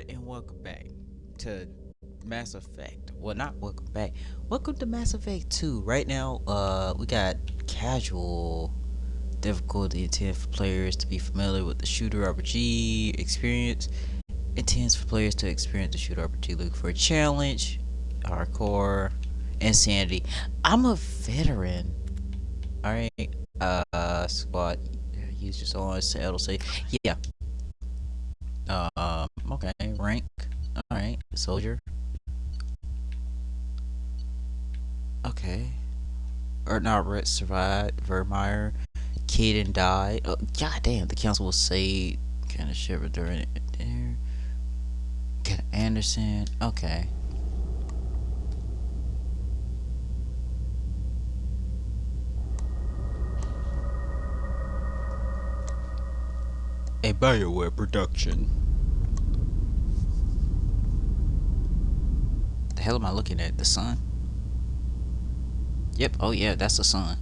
and welcome back to Mass Effect. Well, not welcome back. Welcome to Mass Effect 2. Right now, we got casual difficulty intended for players to be familiar with the shooter RPG experience. Intends for players to experience the shooter RPG. Look for a challenge, hardcore, insanity. I'm a veteran. All right. Squad. Use your on. It'll say, yeah. Okay. Rank. All right. Soldier. Okay. Ernard survived. Vermeer. Caden died. Oh, God damn. The council was saved. Kind of shiver during it there. Ken Anderson. Okay. A Bioware production. The hell am I looking at? The sun? Yep. Oh yeah, that's the sun.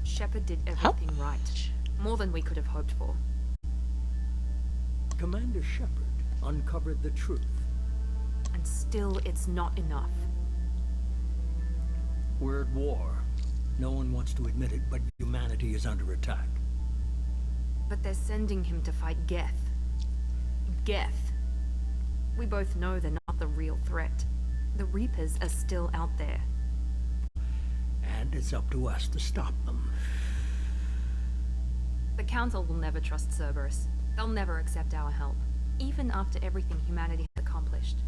Shepard did everything right. More than we could have hoped for. Commander Shepard uncovered the truth. And still, it's not enough. We're at war. No one wants to admit it, but humanity is under attack. But they're sending him to fight Geth. Geth. We both know they're not the real threat. The Reapers are still out there. And it's up to us to stop them. The Council will never trust Cerberus. They'll never accept our help, even after everything humanity has accomplished.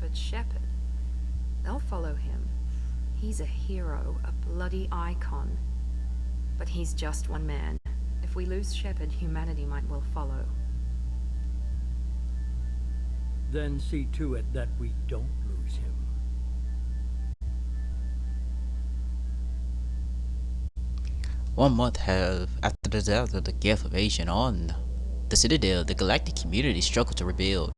But Shepard, they'll follow him. He's a hero, a bloody icon. But he's just one man. If we lose Shepard, humanity might well follow. Then see to it that we don't lose him. One month have after the death of the Geth invasion on the Citadel, the galactic community struggled to rebuild.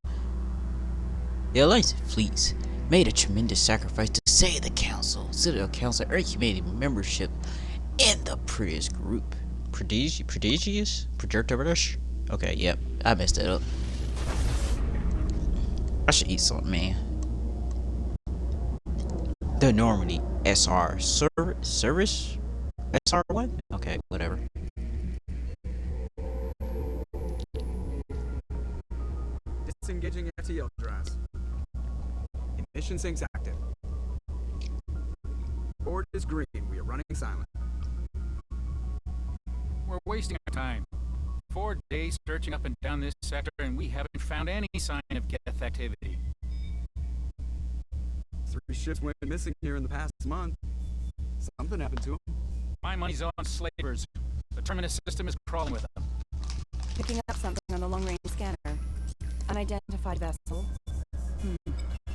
The Alliance fleets made a tremendous sacrifice to save the Council. Citadel Council urged humanity membership in the Prius group. Prodigious? Projectorish? Okay, yep. I messed that up. I should eat something, man. The Normandy SR service? SR1? Okay, whatever. Disengaging FTL drives. Emission sinks active. Board is green. We are running silent. We're wasting our time. 4 days searching up and down this sector, and we haven't found any sign of Geth activity. 3 ships went missing here in the past month. Something happened to them. My money's on slavers. The terminus system is crawling with them. Picking up something on the long-range scanner. Unidentified vessel.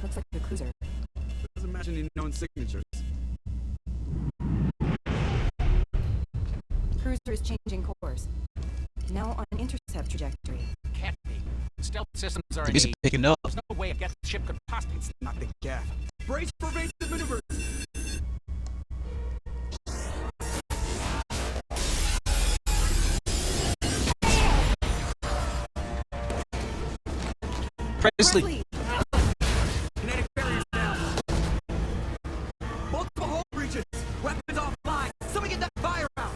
Looks like a cruiser. Just imagine any known signatures. Cruiser is changing course. Now on an intercept trajectory. Can't be. Stealth systems are The in music age. picking up. There's no way a Geth ship could possibly... It's not the Geth. Brace for evasive maneuvers! Presley! Kinetic barriers down. Multiple hull breaches. Weapons offline. Somebody get that fire out.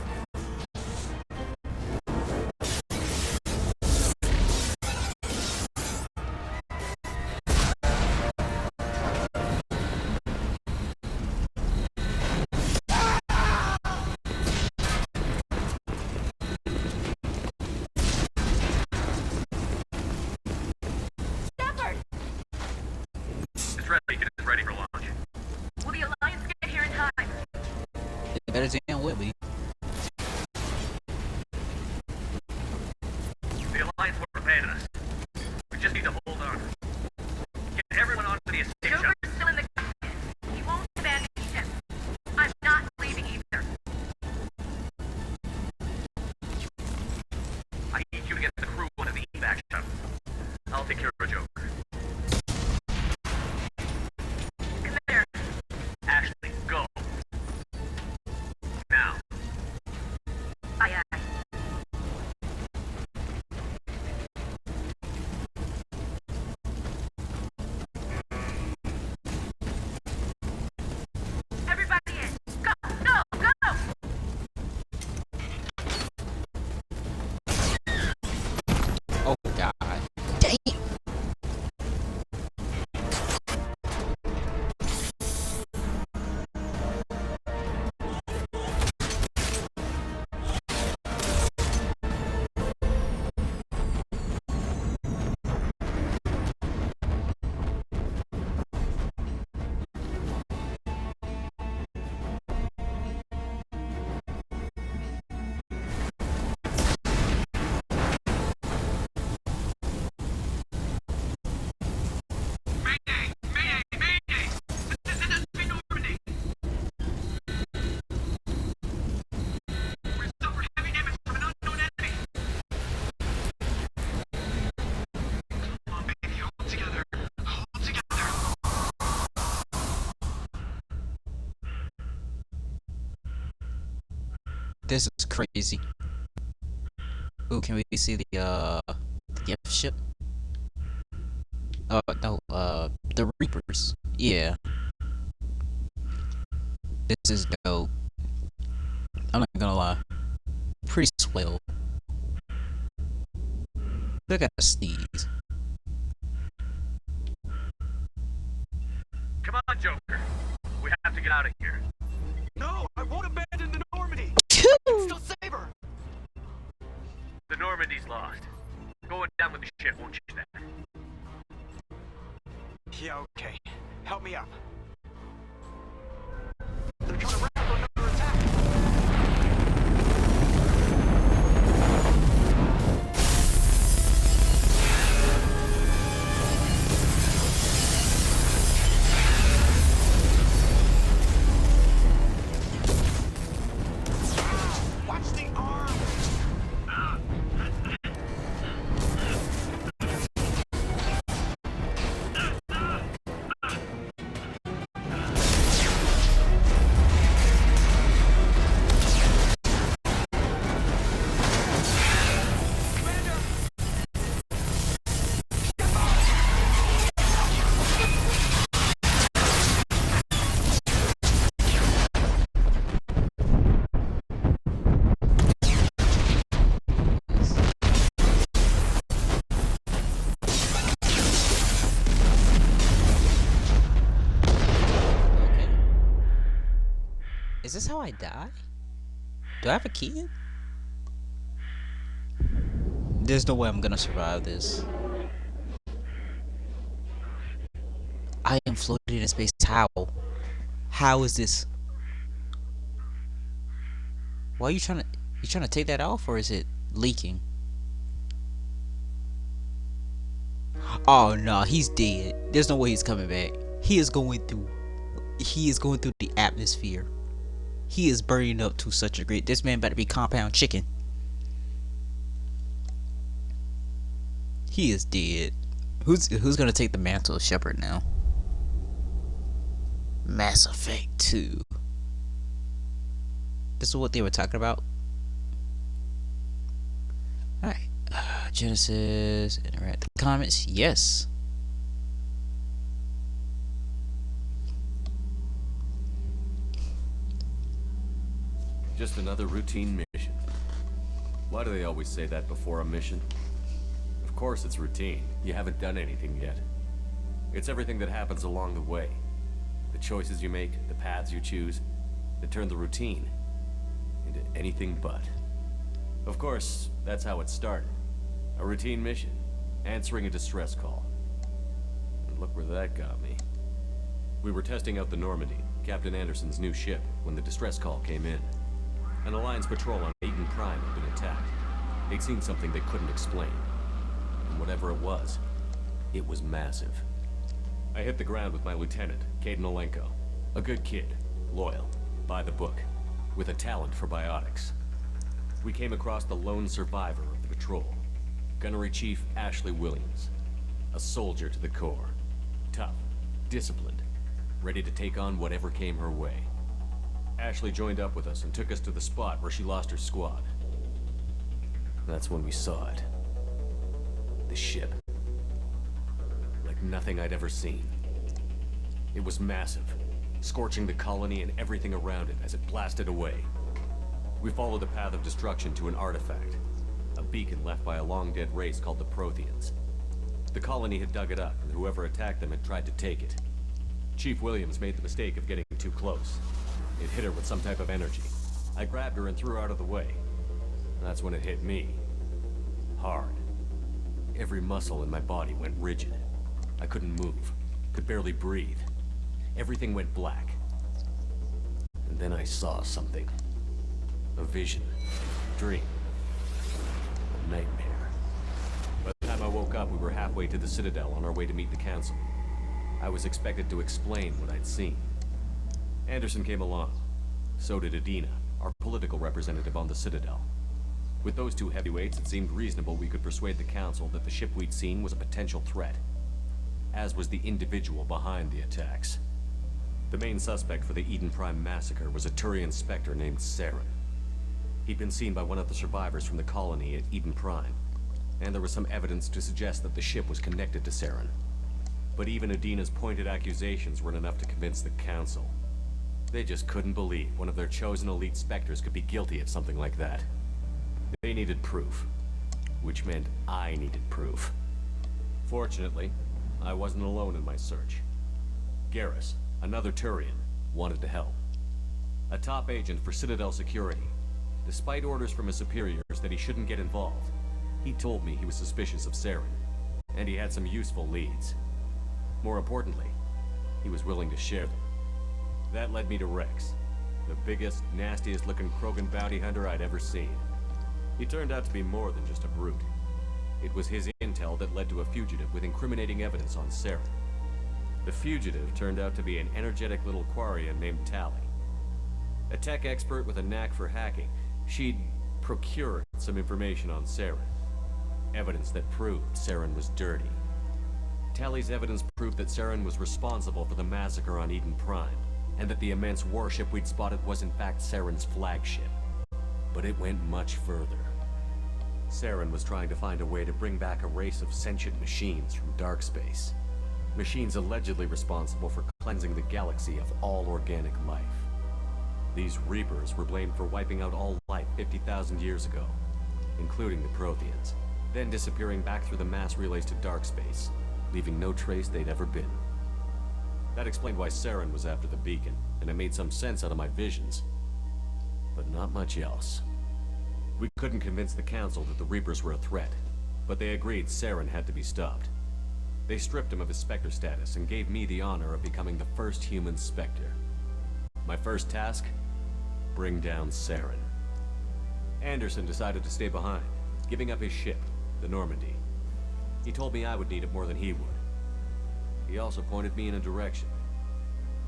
This is crazy. Ooh, can we see the gift ship? Oh no, the Reapers. Yeah, this is dope. I'm not gonna lie, pretty swell. Look at the sneeze. Come on, Joker. We have to get out of here. No, I won't abandon the Normandy. Still save her. The Normandy's lost. Going down with the ship won't change that. Yeah, okay. Help me up. They're coming around for another attack. Watch the arm. Okay. Is this how I die? Do I have a key? There's no way I'm gonna survive this. I am floating in space. How? How is this? Why are you trying to? You trying to take that off, or is it leaking? Oh no, he's dead. There's no way he's coming back. He is going through. He is going through the atmosphere. He is burning up to such a great. This man better be compound chicken. He is dead. Who's gonna take the mantle of Shepard now? Mass Effect 2. This is what they were talking about. Alright. Genesis, interact with comments. Yes. Just another routine mission. Why do they always say that before a mission? Of course it's routine. You haven't done anything yet. It's everything that happens along the way. The choices you make, the paths you choose, that turn the routine into anything but. Of course, that's how it started. A routine mission, answering a distress call. And look where that got me. We were testing out the Normandy, Captain Anderson's new ship, when the distress call came in. An Alliance patrol on Eden Prime had been attacked. They'd seen something they couldn't explain. And whatever it was massive. I hit the ground with my lieutenant, Caden Olenko. A good kid, loyal, by the book, with a talent for biotics. We came across the lone survivor of the patrol, Gunnery Chief Ashley Williams. A soldier to the core. Tough, disciplined, ready to take on whatever came her way. Ashley joined up with us and took us to the spot where she lost her squad. That's when we saw it. The ship. Like nothing I'd ever seen. It was massive, scorching the colony and everything around it as it blasted away. We followed the path of destruction to an artifact, a beacon left by a long-dead race called the Protheans. The colony had dug it up, and whoever attacked them had tried to take it. Chief Williams made the mistake of getting too close. It hit her with some type of energy. I grabbed her and threw her out of the way. That's when it hit me. Hard. Every muscle in my body went rigid. I couldn't move, could barely breathe. Everything went black. And then I saw something. A vision. A dream. A nightmare. By the time I woke up, we were halfway to the Citadel on our way to meet the Council. I was expected to explain what I'd seen. Anderson came along. So did Adina, our political representative on the Citadel. With those two heavyweights, it seemed reasonable we could persuade the Council that the ship we'd seen was a potential threat, as was the individual behind the attacks. The main suspect for the Eden Prime massacre was a Turian Spectre named Saren. He'd been seen by one of the survivors from the colony at Eden Prime, and there was some evidence to suggest that the ship was connected to Saren. But even Adina's pointed accusations weren't enough to convince the Council. They just couldn't believe one of their chosen elite Spectres could be guilty of something like that. They needed proof, which meant I needed proof. Fortunately, I wasn't alone in my search. Garrus, another Turian, wanted to help. A top agent for Citadel security. Despite orders from his superiors that he shouldn't get involved, he told me he was suspicious of Saren, and he had some useful leads. More importantly, he was willing to share them. That led me to Rex, the biggest, nastiest looking Krogan bounty hunter I'd ever seen. He turned out to be more than just a brute. It was his intel that led to a fugitive with incriminating evidence on Saren. The fugitive turned out to be an energetic little Quarian named Tally. A tech expert with a knack for hacking, she'd procured some information on Saren. Evidence that proved Saren was dirty. Tally's evidence proved that Saren was responsible for the massacre on Eden Prime, and that the immense warship we'd spotted was in fact Saren's flagship. But it went much further. Saren was trying to find a way to bring back a race of sentient machines from dark space. Machines allegedly responsible for cleansing the galaxy of all organic life. These Reapers were blamed for wiping out all life 50,000 years ago, including the Protheans, then disappearing back through the mass relays to dark space, leaving no trace they'd ever been. That explained why Saren was after the beacon, and it made some sense out of my visions. But not much else. We couldn't convince the Council that the Reapers were a threat, but they agreed Saren had to be stopped. They stripped him of his Spectre status and gave me the honor of becoming the first human Spectre. My first task? Bring down Saren. Anderson decided to stay behind, giving up his ship, the Normandy. He told me I would need it more than he would. He also pointed me in a direction.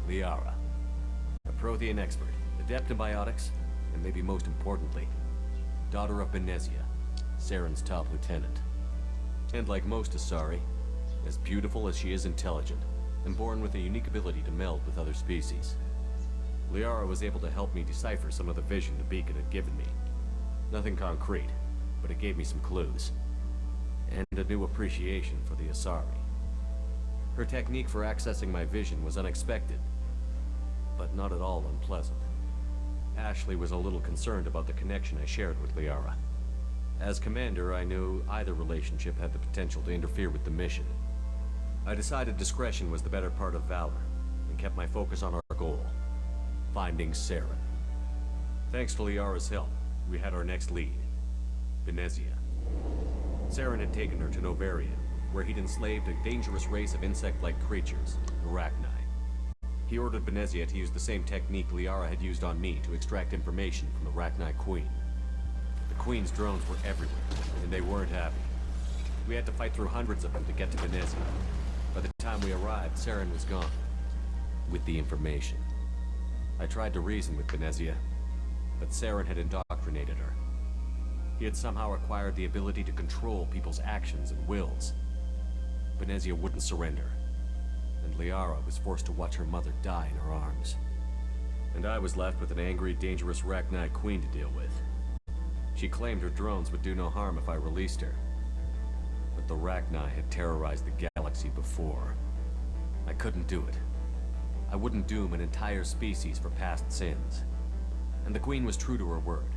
Liara. A Prothean expert, adept in biotics, and maybe most importantly, daughter of Benezia, Saren's top lieutenant. And like most Asari, as beautiful as she is intelligent, and born with a unique ability to meld with other species. Liara was able to help me decipher some of the vision the beacon had given me. Nothing concrete, but it gave me some clues. And a new appreciation for the Asari. Her technique for accessing my vision was unexpected, but not at all unpleasant. Ashley was a little concerned about the connection I shared with Liara. As commander, I knew either relationship had the potential to interfere with the mission. I decided discretion was the better part of valor, and kept my focus on our goal, finding Saren. Thanks to Liara's help, we had our next lead, Benezia. Saren had taken her to Novaria, where he'd enslaved a dangerous race of insect-like creatures, Arachni. He ordered Benezia to use the same technique Liara had used on me to extract information from the Arachni Queen. The Queen's drones were everywhere, and they weren't happy. We had to fight through hundreds of them to get to Benezia. By the time we arrived, Saren was gone, with the information. I tried to reason with Benezia, but Saren had indoctrinated her. He had somehow acquired the ability to control people's actions and wills. Benezia wouldn't surrender, and Liara was forced to watch her mother die in her arms. And I was left with an angry, dangerous Arachni Queen to deal with. She claimed her drones would do no harm if I released her. But the Arachni had terrorized the galaxy before. I couldn't do it. I wouldn't doom an entire species for past sins. And the Queen was true to her word.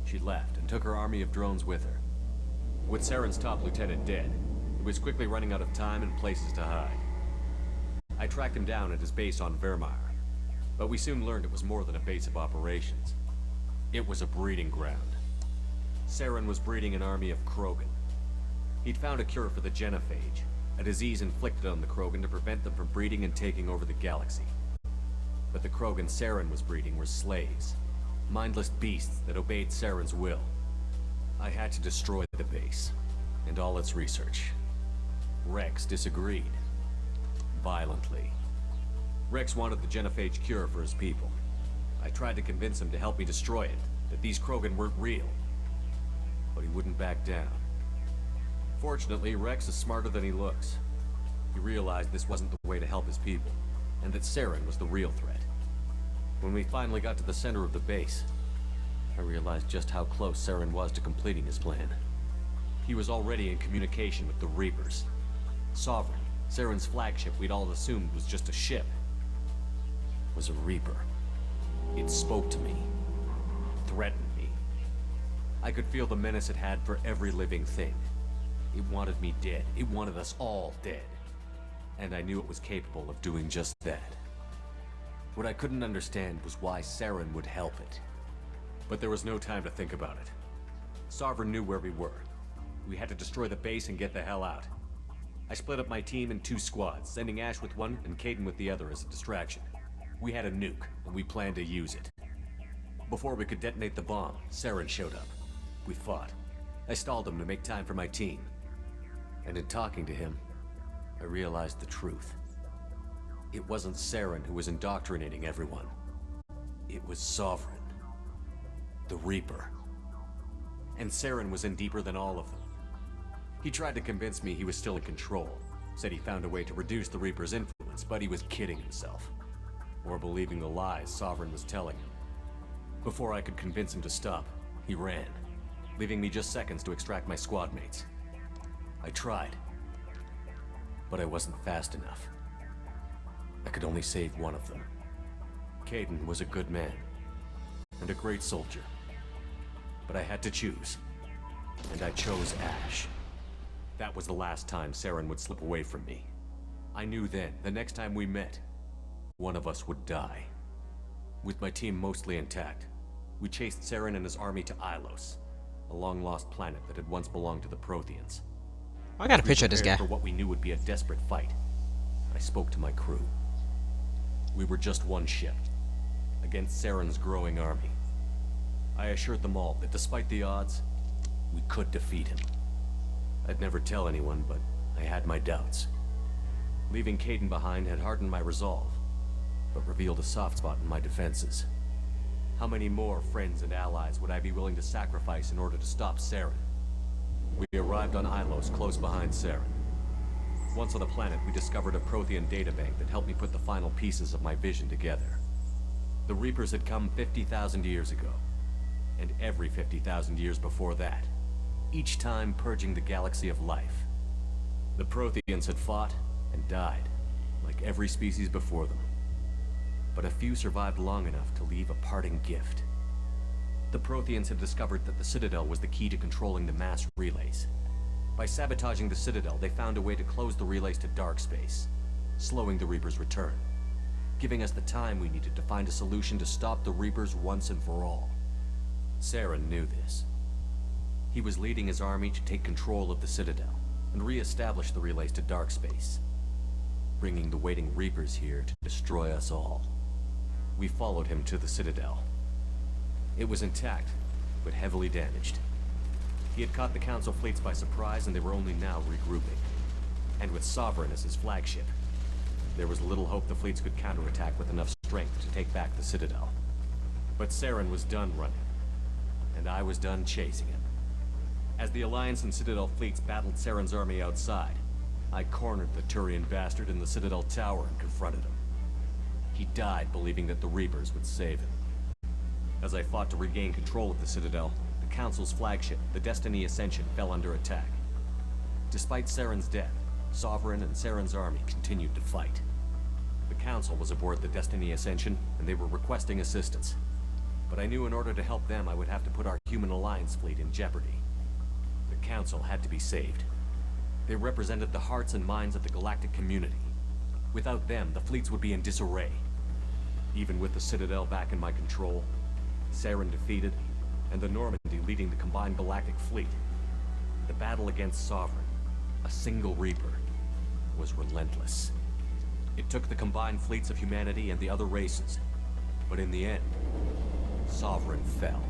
She left and took her army of drones with her. With Saren's top lieutenant dead, he was quickly running out of time and places to hide. I tracked him down at his base on Vermeer, but we soon learned it was more than a base of operations. It was a breeding ground. Saren was breeding an army of Krogan. He'd found a cure for the genophage, a disease inflicted on the Krogan to prevent them from breeding and taking over the galaxy. But the Krogan Saren was breeding were slaves, mindless beasts that obeyed Saren's will. I had to destroy the base, and all its research. Rex disagreed. Violently. Rex wanted the genophage cure for his people. I tried to convince him to help me destroy it, that these Krogan weren't real. But he wouldn't back down. Fortunately, Rex is smarter than he looks. He realized this wasn't the way to help his people, and that Saren was the real threat. When we finally got to the center of the base, I realized just how close Saren was to completing his plan. He was already in communication with the Reapers. Sovereign, Saren's flagship we'd all assumed was just a ship, was a Reaper. It spoke to me, threatened me. I could feel the menace it had for every living thing. It wanted me dead. It wanted us all dead. And I knew it was capable of doing just that. What I couldn't understand was why Saren would help it. But there was no time to think about it. Sovereign knew where we were. We had to destroy the base and get the hell out. I split up my team in 2 squads, sending Ash with one and Caden with the other as a distraction. We had a nuke, and we planned to use it. Before we could detonate the bomb, Saren showed up. We fought. I stalled him to make time for my team. And in talking to him, I realized the truth. It wasn't Saren who was indoctrinating everyone. It was Sovereign. The Reaper. And Saren was in deeper than all of them. He tried to convince me he was still in control. Said he found a way to reduce the Reaper's influence, but he was kidding himself. Or believing the lies Sovereign was telling him. Before I could convince him to stop, he ran, leaving me just seconds to extract my squad mates. I tried, but I wasn't fast enough. I could only save one of them. Caden was a good man, and a great soldier. But I had to choose, and I chose Ash. That was the last time Saren would slip away from me. I knew then, the next time we met, one of us would die. With my team mostly intact, we chased Saren and his army to Ilos, a long-lost planet that had once belonged to the Protheans. I got a picture of this guy. For what we knew would be a desperate fight, I spoke to my crew. We were just one ship, against Saren's growing army. I assured them all that despite the odds, we could defeat him. I'd never tell anyone, but I had my doubts. Leaving Caden behind had hardened my resolve, but revealed a soft spot in my defenses. How many more friends and allies would I be willing to sacrifice in order to stop Saren? We arrived on Ilos, close behind Saren. Once on the planet, we discovered a Prothean databank that helped me put the final pieces of my vision together. The Reapers had come 50,000 years ago, and every 50,000 years before that, each time purging the galaxy of life. The Protheans had fought and died, like every species before them. But a few survived long enough to leave a parting gift. The Protheans had discovered that the Citadel was the key to controlling the mass relays. By sabotaging the Citadel, they found a way to close the relays to dark space, slowing the Reapers' return, giving us the time we needed to find a solution to stop the Reapers once and for all. Saren knew this. He was leading his army to take control of the Citadel and re-establish the relays to dark space, bringing the waiting Reapers here to destroy us all. We followed him to the Citadel. It was intact, but heavily damaged. He had caught the Council fleets by surprise, and they were only now regrouping. And with Sovereign as his flagship, there was little hope the fleets could counterattack with enough strength to take back the Citadel. But Saren was done running, and I was done chasing him. As the Alliance and Citadel fleets battled Saren's army outside, I cornered the Turian bastard in the Citadel tower and confronted him. He died believing that the Reapers would save him. As I fought to regain control of the Citadel, the Council's flagship, the Destiny Ascension, fell under attack. Despite Saren's death, Sovereign and Saren's army continued to fight. The Council was aboard the Destiny Ascension, and they were requesting assistance. But I knew in order to help them, I would have to put our human Alliance fleet in jeopardy. The Council had to be saved. They represented the hearts and minds of the galactic community. Without them, the fleets would be in disarray. Even with the Citadel back in my control, Saren defeated, and the Normandy leading the combined galactic fleet, the battle against Sovereign, a single Reaper, was relentless. It took the combined fleets of humanity and the other races, but in the end, Sovereign fell.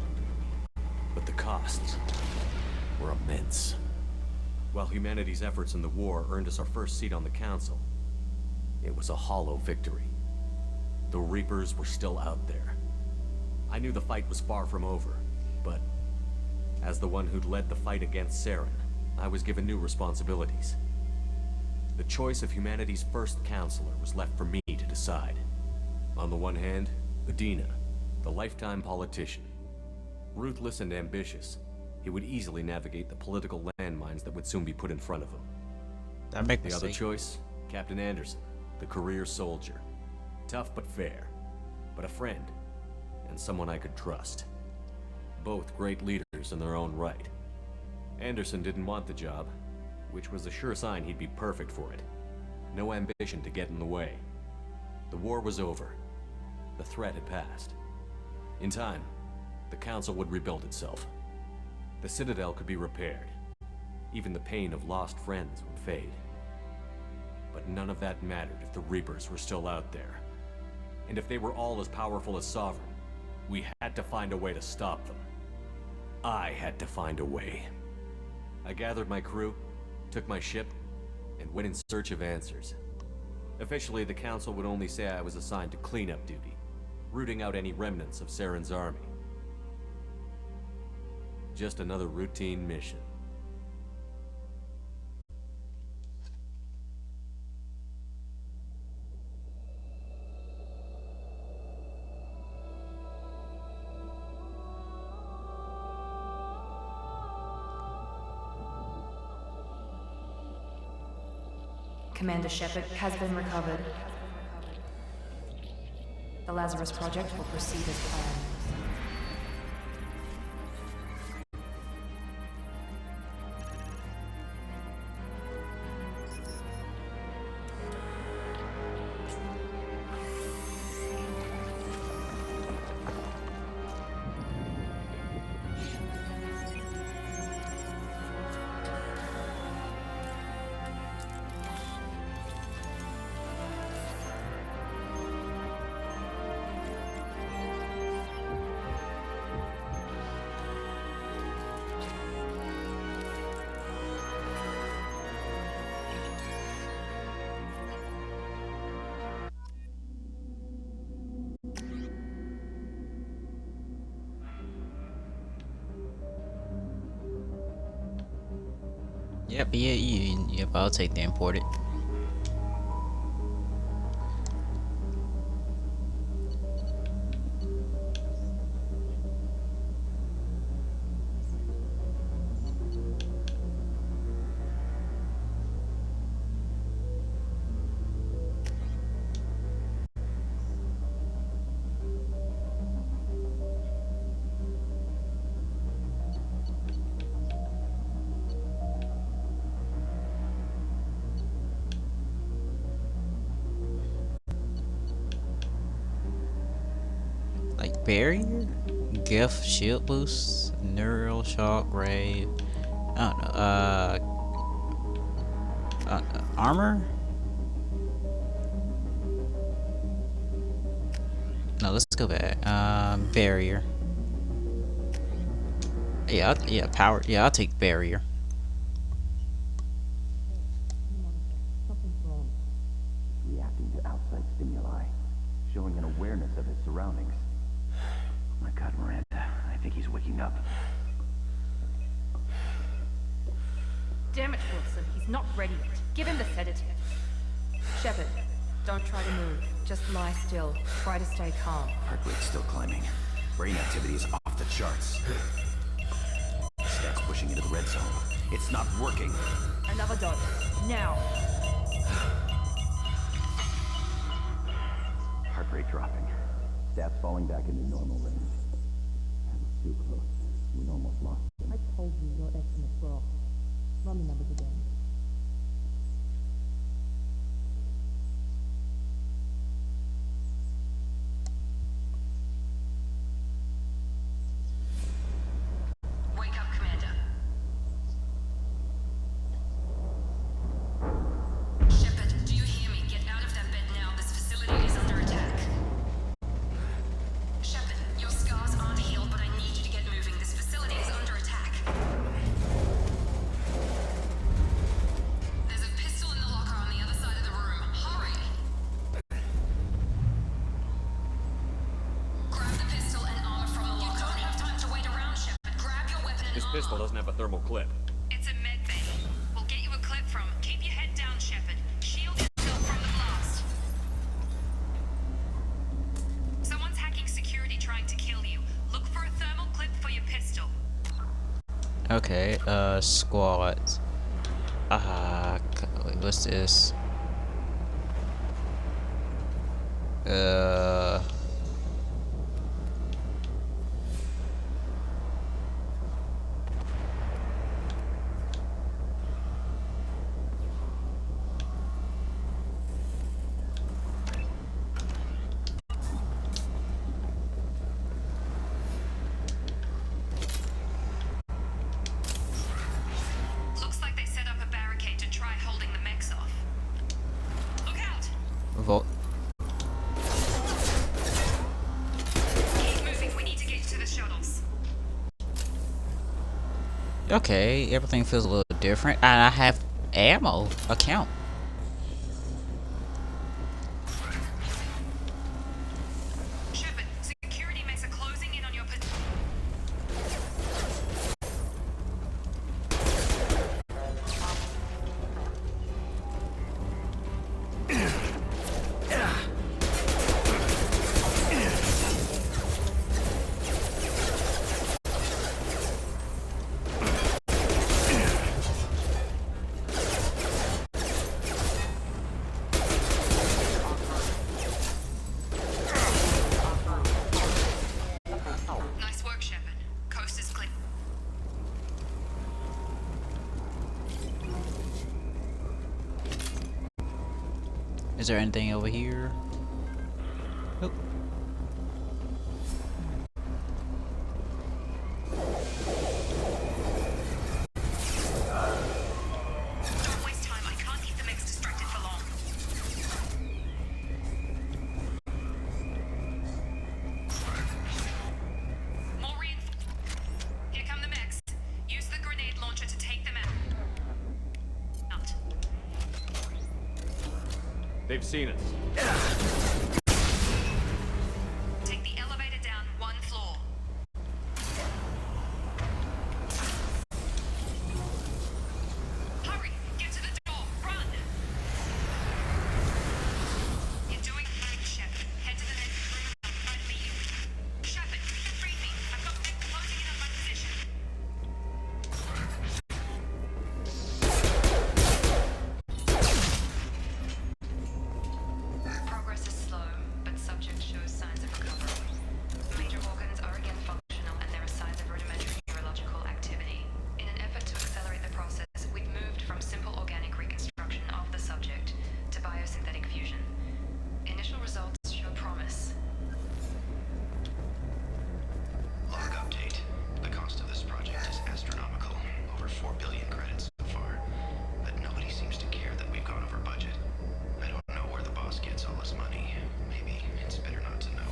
But the costs were immense. While humanity's efforts in the war earned us our first seat on the Council, it was a hollow victory. The Reapers were still out there. I knew the fight was far from over, but as the one who'd led the fight against Saren, I was given new responsibilities. The choice of humanity's first counselor was left for me to decide. On the one hand, Adina, the lifetime politician. Ruthless and ambitious, he would easily navigate the political landmines that would soon be put in front of him. That make The me other sick. choice, Captain Anderson, the career soldier. Tough but fair, but a friend, and someone I could trust. Both great leaders in their own right. Anderson didn't want the job, which was a sure sign he'd be perfect for it. No ambition to get in the way. The war was over. The threat had passed. In time, the Council would rebuild itself. The Citadel could be repaired. Even the pain of lost friends would fade. But none of that mattered if the Reapers were still out there. And if they were all as powerful as Sovereign, we had to find a way to stop them. I had to find a way. I gathered my crew, took my ship, and went in search of answers. Officially, the Council would only say I was assigned to cleanup duty, rooting out any remnants of Saren's army. Just another routine mission. Commander Shepard has been recovered. The Lazarus Project will proceed as planned. Yep, yep, I'll take the imported. Like barrier, gift, shield boost, neural shock, rave. I don't know. Armor. No, let's go back. Barrier. Yeah, yeah, power. Yeah, I'll take barrier. Reacting to outside stimuli, showing an awareness of his surroundings. Oh my God, Miranda, I think he's waking up. Damn it, Wilson. He's not ready yet. Give him the sedative. Shepard, don't try to move. Just lie still. Try to stay calm. Heart rate's still climbing. Brain activity is off the charts. Stats pushing into the red zone. It's not working. Another dose. Now. Heart rate dropping. Stats falling back into normal range. That was too close. We almost lost him. I told you your estimates were off. Run the numbers again. Wake up, Commander. Shepard, do you hear me? Get out of that bed now. This facility is under attack. Shepard, your scars aren't healed, but I need you to get moving. This facility is under attack. There's a pistol in the locker on the other side of the room. Hurry! Grab the pistol and armor from the locker. You don't have time to wait around, Shepard. Grab your weapon and This armor. pistol doesn't have a thermal clip. It's a med bay. We'll get you a clip from. Keep your head down, Shepard. Shield yourself from the blast. Someone's hacking security trying to kill you. Look for a thermal clip for your Okay, squads. Wait, what's this? Uh, Looks like they set up a barricade to try holding the mechs off. Look out! vote. Keep moving, we need to get to the shuttles. Okay, everything feels a little different, and I have ammo account. Shepard, security mechs are closing in on your Nice work, Shepard. Coast is clear. Is there anything over here? Nope. Don't waste time. I can't keep the mechs distracted for long. More Here come the mechs. Use the grenade launcher to take them out. They've seen us. Take the elevator down one floor. Hurry! Get to the door! Run! You're doing fine, Shepard. Head to the next room and I'll try to meet you. Shepard, read me. I've got mechs closing in on my position. Progress is slow, but subject shows signs of recovery. Major organs are again functional and there are signs of rudimentary neurological activity. In an effort to accelerate the process, we've moved from simple organic reconstruction of the subject to biosynthetic fusion. Initial results show promise. Log update. The cost of this project is astronomical. Over 4 billion credits so far. But nobody seems to care that we've gone over budget. I don't know where the boss gets all his money. Maybe it's better not to know.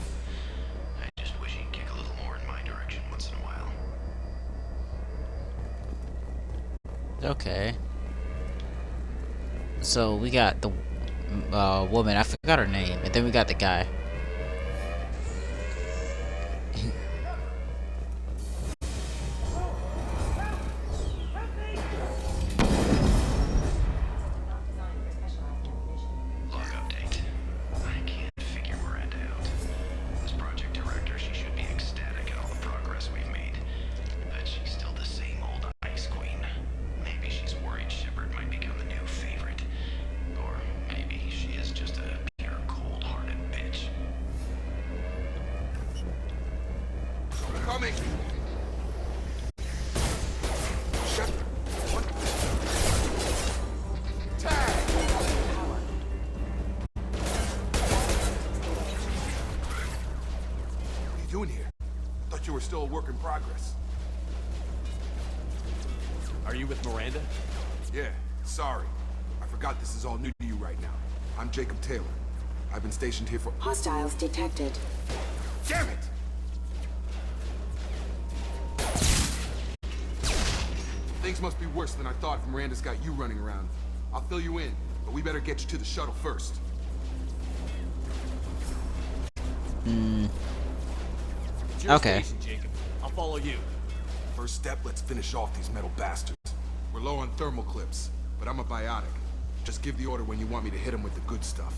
I just wish he'd kick a little more in my direction once in a while. Okay. So we got the woman. I forgot her name, and then we got the guy. Log update. I can't figure Miranda out. As project director, she should be ecstatic at all the progress we've made. But she's still the same old ice queen. Maybe she's worried Shepard might become the new favorite. Or maybe she is just a pure cold-hearted bitch. Coming! Shepard, what? Tag! What are you doing here? Thought you were still a work in progress. Are you with Miranda? Yeah, sorry. I forgot this is all new to you right now. I'm Jacob Taylor. I've been stationed here for— Hostiles detected. Damn it! Things must be worse than I thought if Miranda's got you running around. I'll fill you in, but we better get you to the shuttle first. It's your Okay. station, Jacob. I'll follow you. First step, let's finish off these metal bastards. We're low on thermal clips, but I'm a biotic. Just give the order when you want me to hit them with the good stuff.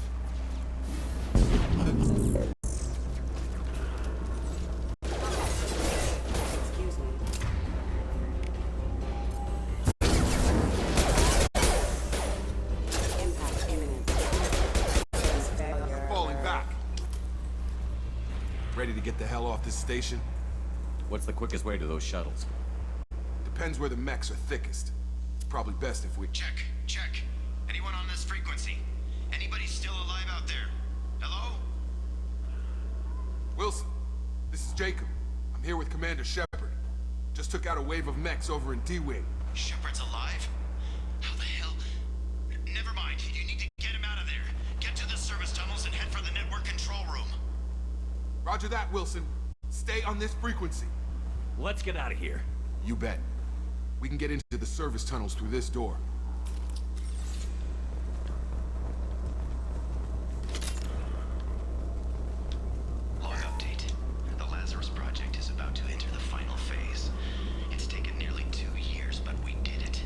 Excuse me. to get the hell off this station? What's the quickest way to those shuttles? Depends where the mechs are thickest. It's probably best if we... Check. Anyone on this frequency? Anybody still alive out there? Hello? Wilson, this is Jacob. I'm here with Commander Shepard. Just took out a wave of mechs over in D-Wing. Shepard's alive? How the hell? Never mind. You need to get him out of there. Get to the service tunnels and head for the network control room. Roger that, Wilson. Stay on this frequency. Let's get out of here. You bet. We can get into the service tunnels through this door. Log update. The Lazarus Project is about to enter the final phase. It's taken nearly 2 years, but we did it.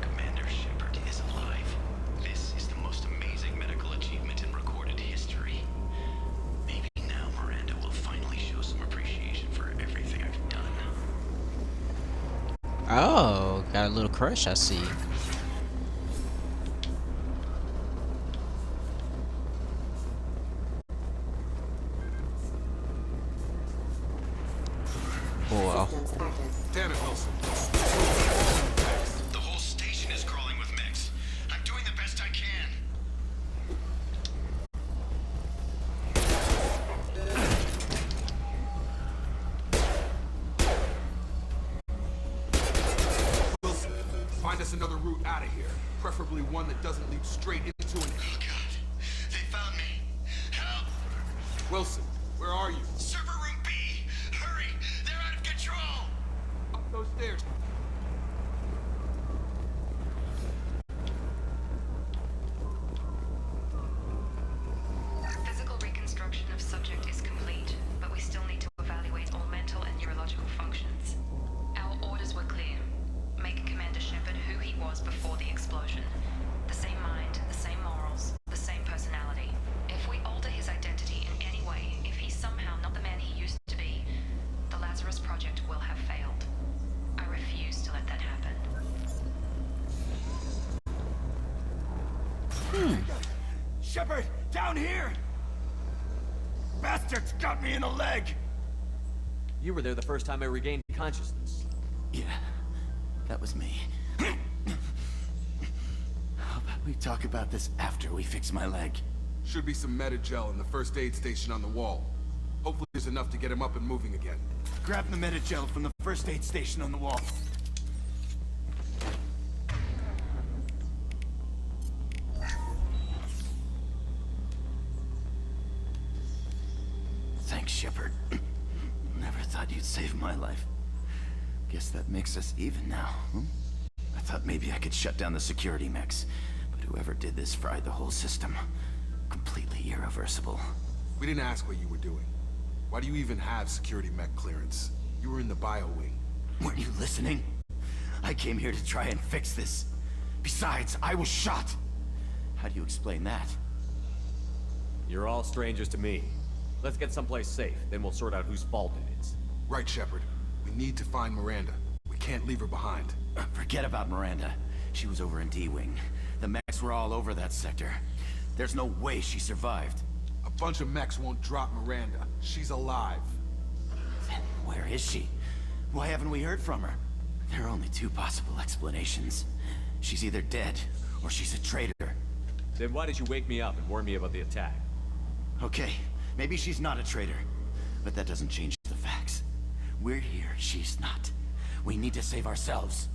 Commander Shepard is alive. This is the most amazing medical achievement in recorded history. Maybe now Miranda will finally show some appreciation for everything I've done. Oh, got a little crush, I see. Oh, wow. Damn it, Wilson. The whole station is crawling with mechs. I'm doing the best I can. Wilson, find us another route out of here. Preferably one that doesn't lead straight into an... Oh god. They found me. Help! Wilson, where are you? Server room B! Hurry! They're out of control! Up those stairs. Physical reconstruction of subject is complete, but we still need to evaluate all mental and neurological functions. Our orders were clear. Make Commander Shepard who he was before the explosion. The same mind, the same morals, the same personality. If we alter his identity in any way, if he's somehow not the man he used to be, the Lazarus Project will have failed. I refuse to let that happen. Shepard! Down here! Bastards got me in the leg! You were there the first time I regained consciousness. Yeah, that was me. How about we talk about this after we fix my leg? Should be some Metagel in the first aid station on the wall. Hopefully there's enough to get him up and moving again. Grab the Metagel from the first aid station on the wall. Thanks, Shepard. Never thought you'd save my life. Guess that makes us even now, hmm? I thought maybe I could shut down the security mechs, but whoever did this fried the whole system. Completely irreversible. We didn't ask what you were doing. Why do you even have security mech clearance? You were in the bio wing. Weren't you listening? I came here to try and fix this. Besides, I was shot. How do you explain that? You're all strangers to me. Let's get someplace safe, then we'll sort out whose fault it is. Right, Shepard. We need to find Miranda. We can't leave her behind. Forget about Miranda. She was over in D-Wing. The mechs were all over that sector. There's no way she survived. A bunch of mechs won't drop Miranda. She's alive. Then where is she? Why haven't we heard from her? There are only 2 possible explanations. She's either dead, or she's a traitor. Then why did you wake me up and warn me about the attack? Okay, maybe she's not a traitor. But that doesn't change the facts. We're here, she's not. We need to save ourselves.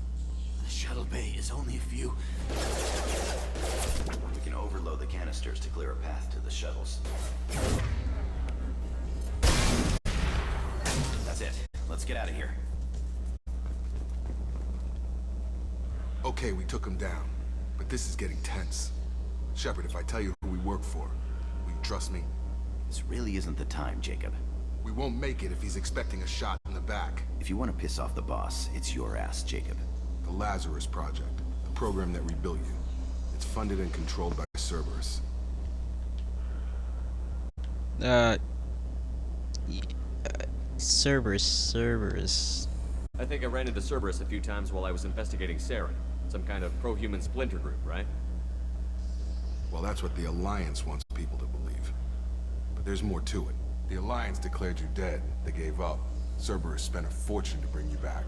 The shuttle bay is only a few... We can overload the canisters to clear a path to the shuttles. That's it. Let's get out of here. Okay, we took him down. But this is getting tense. Shepard, if I tell you who we work for, will you trust me? This really isn't the time, Jacob. We won't make it if he's expecting a shot in the back. If you want to piss off the boss, it's your ass, Jacob. The Lazarus Project, the program that rebuilt you. It's funded and controlled by Cerberus. Cerberus. I think I ran into Cerberus a few times while I was investigating Saren. Some kind of pro-human splinter group, right? Well, that's what the Alliance wants people to believe. But there's more to it. The Alliance declared you dead. They gave up. Cerberus spent a fortune to bring you back.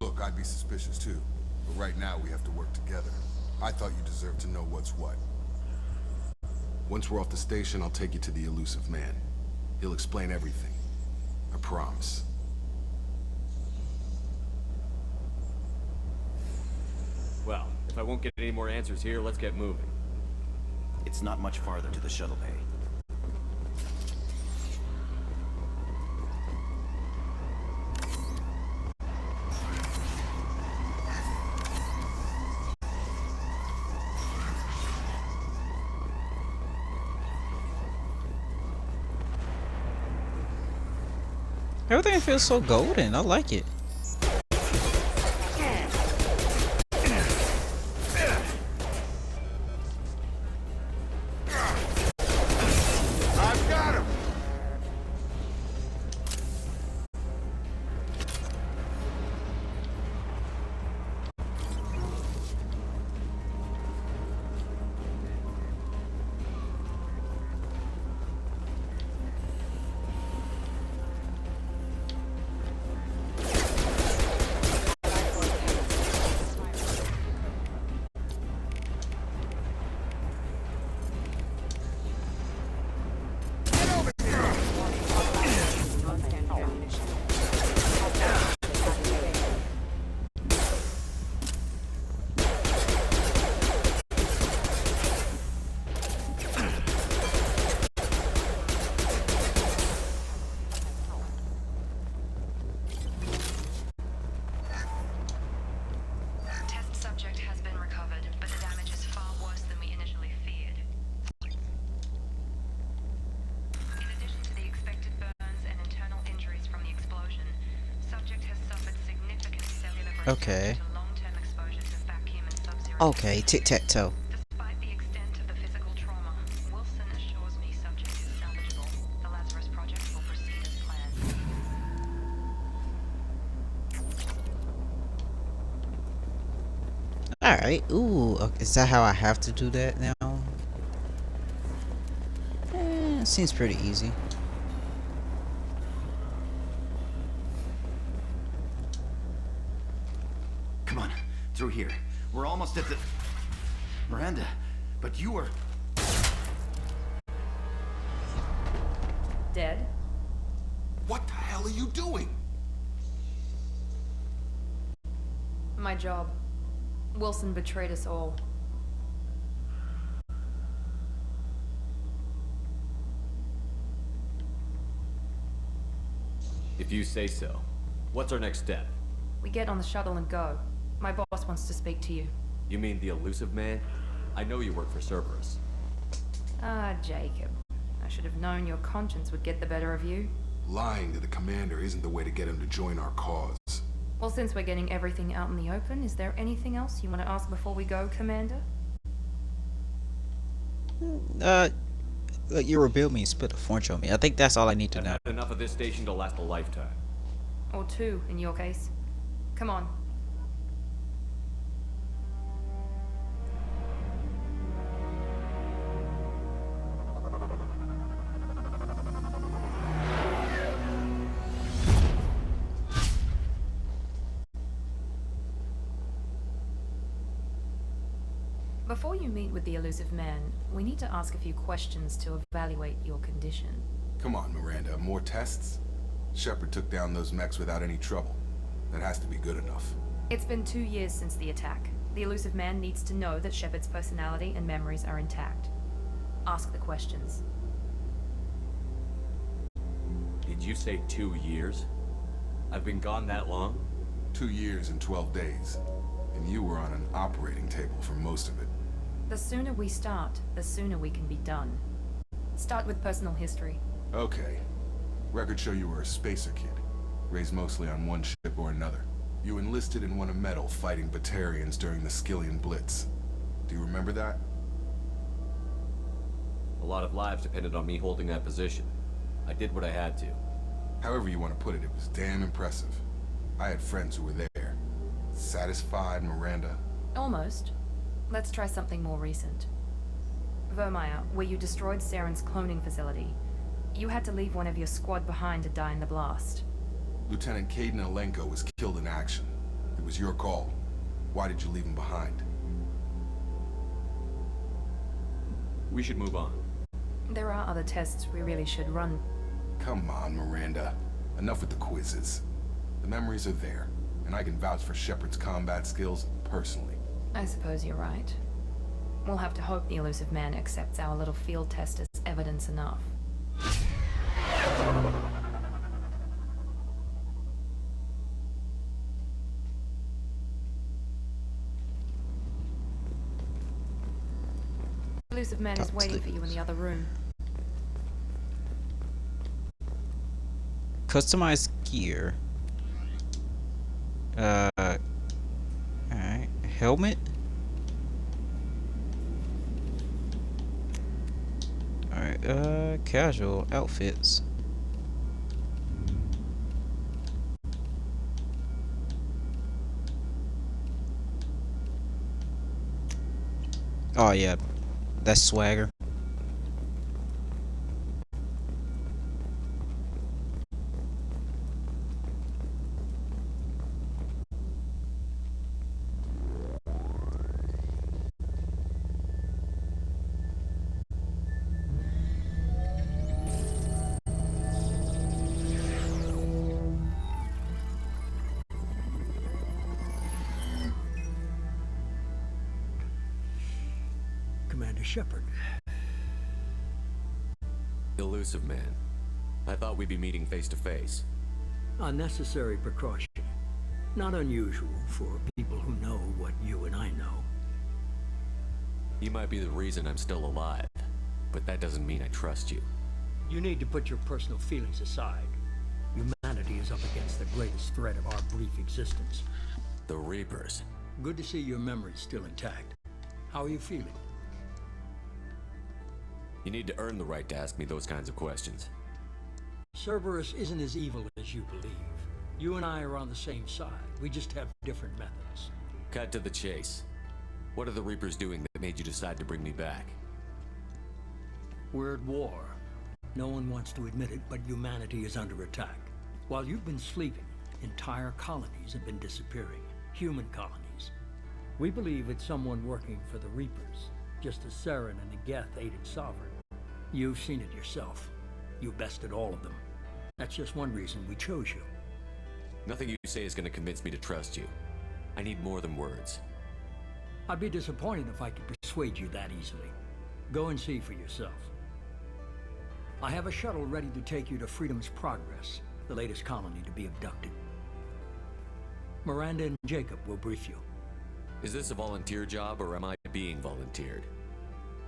Look, I'd be suspicious too, but right now we have to work together. I thought you deserved to know what's what. Once we're off the station, I'll take you to the elusive man. He'll explain everything. I promise. Well, if I won't get any more answers here, let's get moving. It's not much farther to the shuttle bay. Everything feels so golden. I like it. I've got him! Test subject has been recovered, but the damage is far worse than we initially feared. In addition to the expected burns and internal injuries from the explosion, subject has suffered significant cellular breakdown Okay. due to long-term exposure to vacuum and sub-zero Okay, tic-tac-toe. Despite the extent of the physical trauma, Wilson assures me subject is salvageable. The Lazarus project will proceed as planned. Alright. Ooh, is that how I have to do that now? Seems pretty easy. Come on, through here. We're almost at the... Miranda, but you were... Dead? What the hell are you doing? My job. Wilson betrayed us all. If you say so. What's our next step? We get on the shuttle and go. My boss wants to speak to you. You mean the elusive man? I know you work for Cerberus. Ah, Jacob. I should have known your conscience would get the better of you. Lying to the commander isn't the way to get him to join our cause. Well, since we're getting everything out in the open, is there anything else you want to ask before we go, Commander? You rebuild me and split a fortune on me. I think that's all I need to I've know. had enough of this station to last a lifetime. Or two, in your case. Come on. Before you meet with the elusive man, we need to ask a few questions to evaluate your condition. Come on, Miranda, more tests? Shepard took down those mechs without any trouble. That has to be good enough. It's been 2 years since the attack. The elusive man needs to know that Shepard's personality and memories are intact. Ask the questions. Did you say 2 years? I've been gone that long? 2 years and 12 days. And you were on an operating table for most of it. The sooner we start, the sooner we can be done. Start with personal history. Okay. Records show you were a spacer kid. Raised mostly on one ship or another. You enlisted and won a medal fighting Batarians during the Skillian Blitz. Do you remember that? A lot of lives depended on me holding that position. I did what I had to. However you want to put it, it was damn impressive. I had friends who were there. Satisfied, Miranda? Almost. Let's try something more recent. Vermeer, where you destroyed Saren's cloning facility. You had to leave one of your squad behind to die in the blast. Lieutenant Caden Alenko was killed in action. It was your call. Why did you leave him behind? We should move on. There are other tests we really should run. Come on, Miranda. Enough with the quizzes. The memories are there, and I can vouch for Shepard's combat skills personally. I suppose you're right. We'll have to hope the elusive man accepts our little field test as evidence enough. The elusive man is waiting for you in the other room. Customize gear. Alright. Helmet. Alright, casual outfits. Oh yeah, that's swagger. Commander Shepard. Elusive man. I thought we'd be meeting face to face. Unnecessary precaution. Not unusual for people who know what you and I know. You might be the reason I'm still alive, but that doesn't mean I trust you. You need to put your personal feelings aside. Humanity is up against the greatest threat of our brief existence. The Reapers. Good to see your memory's still intact. How are you feeling? You need to earn the right to ask me those kinds of questions. Cerberus isn't as evil as you believe. You and I are on the same side. We just have different methods. Cut to the chase. What are the Reapers doing that made you decide to bring me back? We're at war. No one wants to admit it, but humanity is under attack. While you've been sleeping, entire colonies have been disappearing. Human colonies. We believe it's someone working for the Reapers, just as Saren and the Geth aided Sovereign. You've seen it yourself. You bested all of them. That's just one reason we chose you. Nothing you say is going to convince me to trust you. I need more than words. I'd be disappointed if I could persuade you that easily. Go and see for yourself. I have a shuttle ready to take you to Freedom's Progress, the latest colony to be abducted. Miranda and Jacob will brief you. Is this a volunteer job, or am I being volunteered?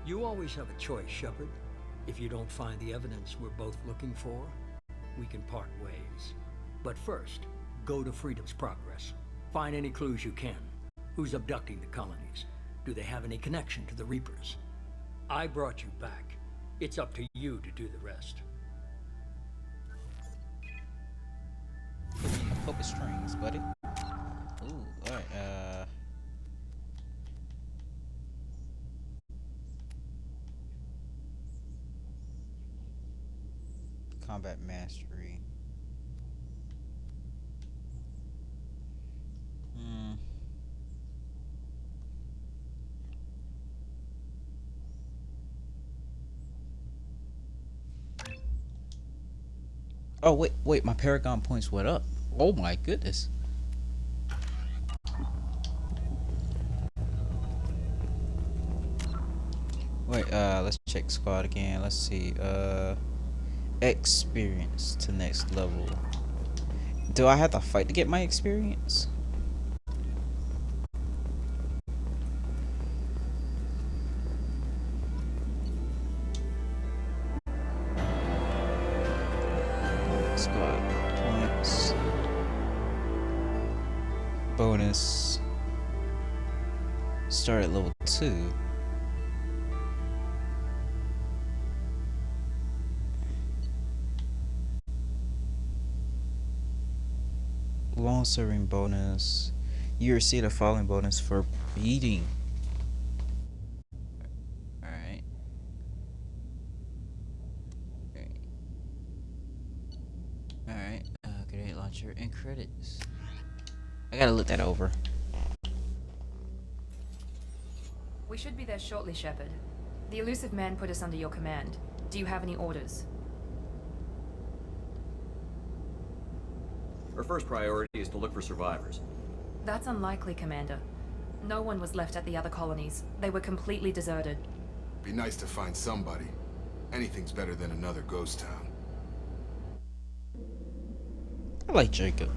You always have a choice, Shepard. If you don't find the evidence we're both looking for, we can part ways. But first, go to Freedom's Progress. Find any clues you can. Who's abducting the colonies? Do they have any connection to the Reapers? I brought you back. It's up to you to do the rest. Puppet strings, buddy. Ooh, alright, combat mastery. Oh wait, my Paragon points went up. Oh my goodness. Wait, let's check squad again. Let's see. Experience to next level. Do I have to fight to get my experience? Squad points. Bonus. Start at level 2. Long serving bonus. You receive a following bonus for beating. Alright. credits. I gotta look that over. We should be there shortly, Shepard. The elusive man put us under your command. Do you have any orders? Our first priority is to look for survivors. That's unlikely, Commander. No one was left at the other colonies. They were completely deserted. Be nice to find somebody. Anything's better than another ghost town. I like Jacob.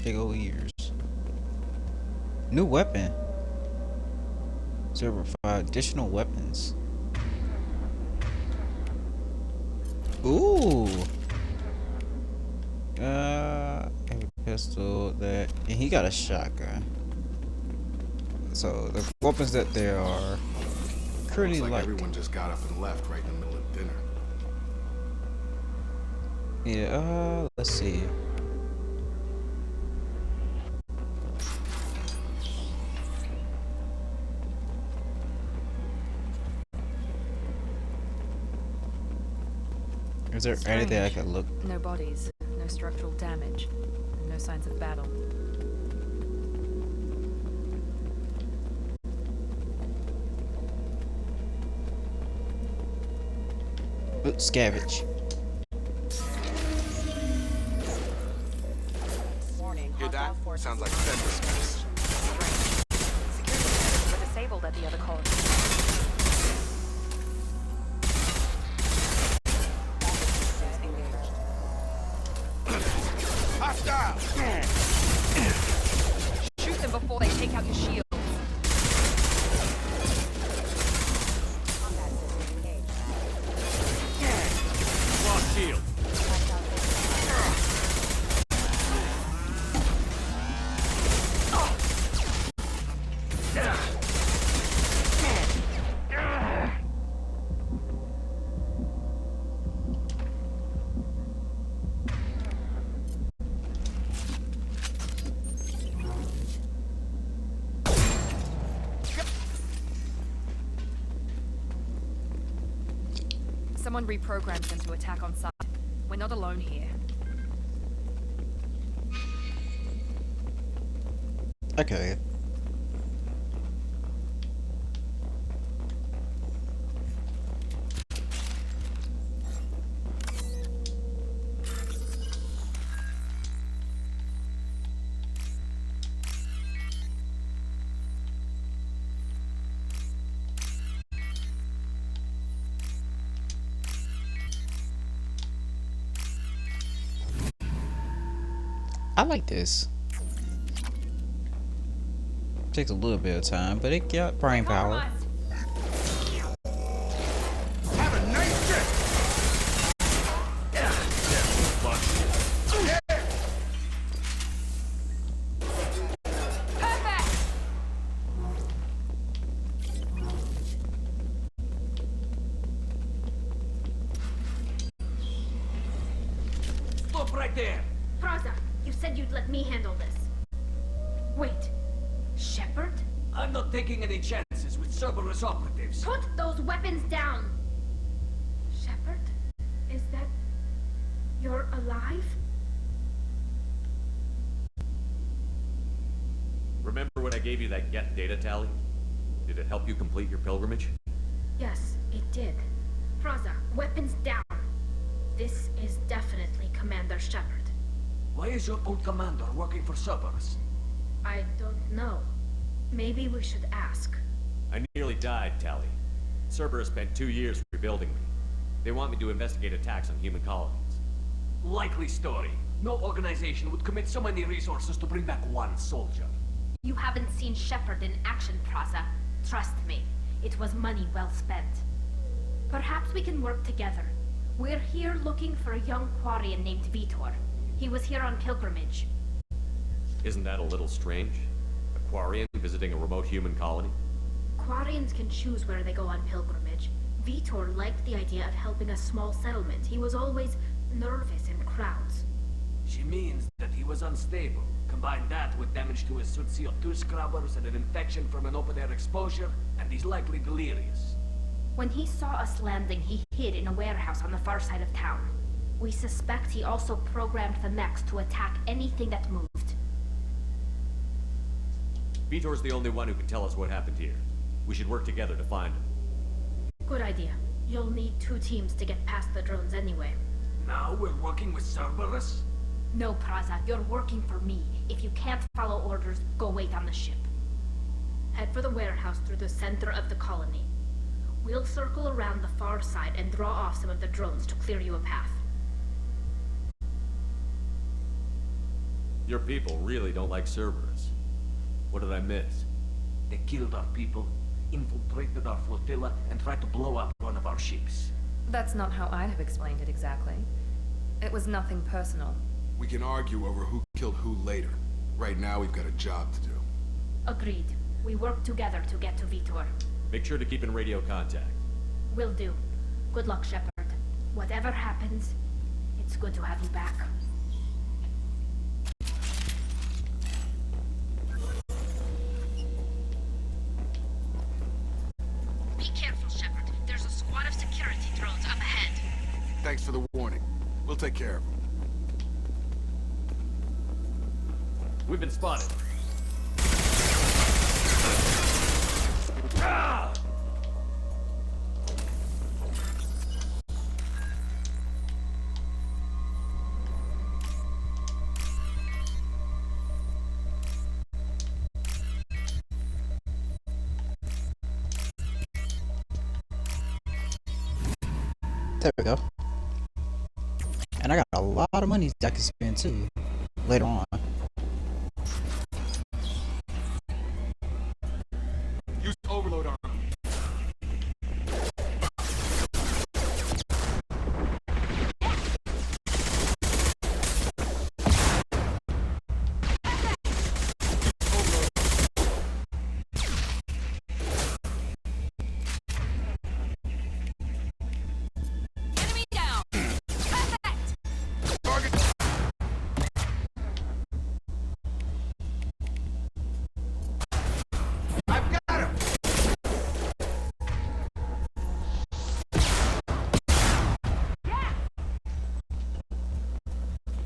Big old ears. New weapon. 0 5 additional weapons. Ooh. A pistol that, and he got a shotgun. So the weapons that there are pretty Looks like light. everyone just got up and left right in the middle of dinner. Yeah. Let's see. Is there anything I could look? No bodies, no structural damage, and no signs of battle. Scavenge. Warning. Hear that? Hostile forces Sounds like fence space. Security measures were disabled at the other colony. Hostile! Shoot them before they take out your shield. Combat system engaged. Lost shield. Someone reprogrammed them to attack on sight. We're not alone here. Okay. I like this. Takes a little bit of time, but it got brain power. Have a nice trip! Stop right there! Praza, you said you'd let me handle this. Wait, Shepard? I'm not taking any chances with Cerberus operatives. Put those weapons down! Shepard? Is that... you're alive? Remember when I gave you that Geth data tally? Did it help you complete your pilgrimage? Yes, it did. Praza, weapons down. This is definitely Commander Shepard. Why is your old commander working for Cerberus? I don't know. Maybe we should ask. I nearly died, Tally. Cerberus spent 2 years rebuilding me. They want me to investigate attacks on human colonies. Likely story. No organization would commit so many resources to bring back one soldier. You haven't seen Shepard in action, Praza. Trust me, it was money well spent. Perhaps we can work together. We're here looking for a young Quarian named Vitor. He was here on pilgrimage. Isn't that a little strange? A Quarian visiting a remote human colony? Quarians can choose where they go on pilgrimage, Vitor liked the idea of helping a small settlement. He was always nervous in crowds. She means that he was unstable. Combine that with damage to his suit CO2 scrubbers and an infection from an open-air exposure, and he's likely delirious. When he saw us landing, he hid in a warehouse on the far side of town. We suspect he also programmed the mechs to attack anything that moved. Vitor's the only one who can tell us what happened here. We should work together to find him. Good idea. You'll need 2 teams to get past the drones anyway. Now we're working with Cerberus? No, Praza, you're working for me. If you can't follow orders, go wait on the ship. Head for the warehouse through the center of the colony. We'll circle around the far side and draw off some of the drones to clear you a path. Your people really don't like Cerberus. What did I miss? They killed our people, infiltrated our flotilla, and tried to blow up one of our ships. That's not how I'd have explained it exactly. It was nothing personal. We can argue over who killed who later. Right now, we've got a job to do. Agreed. We work together to get to Vitor. Make sure to keep in radio contact. Will do. Good luck, Shepard. Whatever happens, it's good to have you back. Be careful, Shepard. There's a squad of security drones up ahead. Thanks for the warning. We'll take care of them. We've been spotted. Ah! There we go. And I got a lot of money I can spend too later on. Use overload on them. Enemy down! Perfect! Target. I've got him.